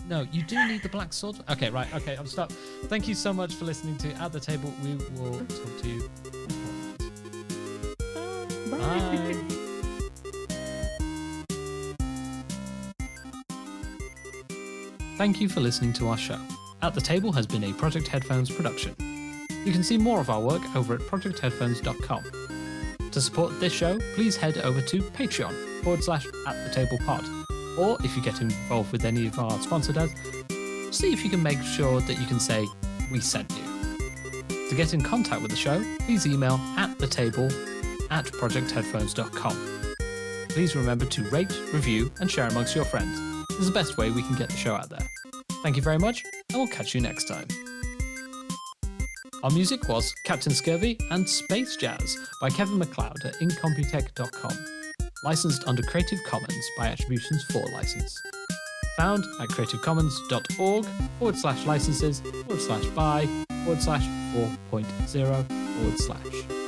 no, you do need the Black Sword. Okay, right. Okay, I'm stop. Thank you so much for listening to At the Table. We will talk to you. Bye. Thank you for listening to our show. At the Table has been a Project Headphones production. You can see more of our work over at projectheadphones.com. To support this show, please head over to Patreon.com/AtTheTablePod. Or if you get involved with any of our sponsored ads, see if you can make sure that you can say, we sent you. To get in contact with the show, please email atthetable@projectheadphones.com. Please remember to rate, review, and share amongst your friends. This is the best way we can get the show out there. Thank you very much, and we'll catch you next time. Our music was Captain Scurvy and Space Jazz by Kevin MacLeod at incomputech.com. Licensed under Creative Commons by Attributions 4 license. Found at creativecommons.org/licenses/by/4.0/.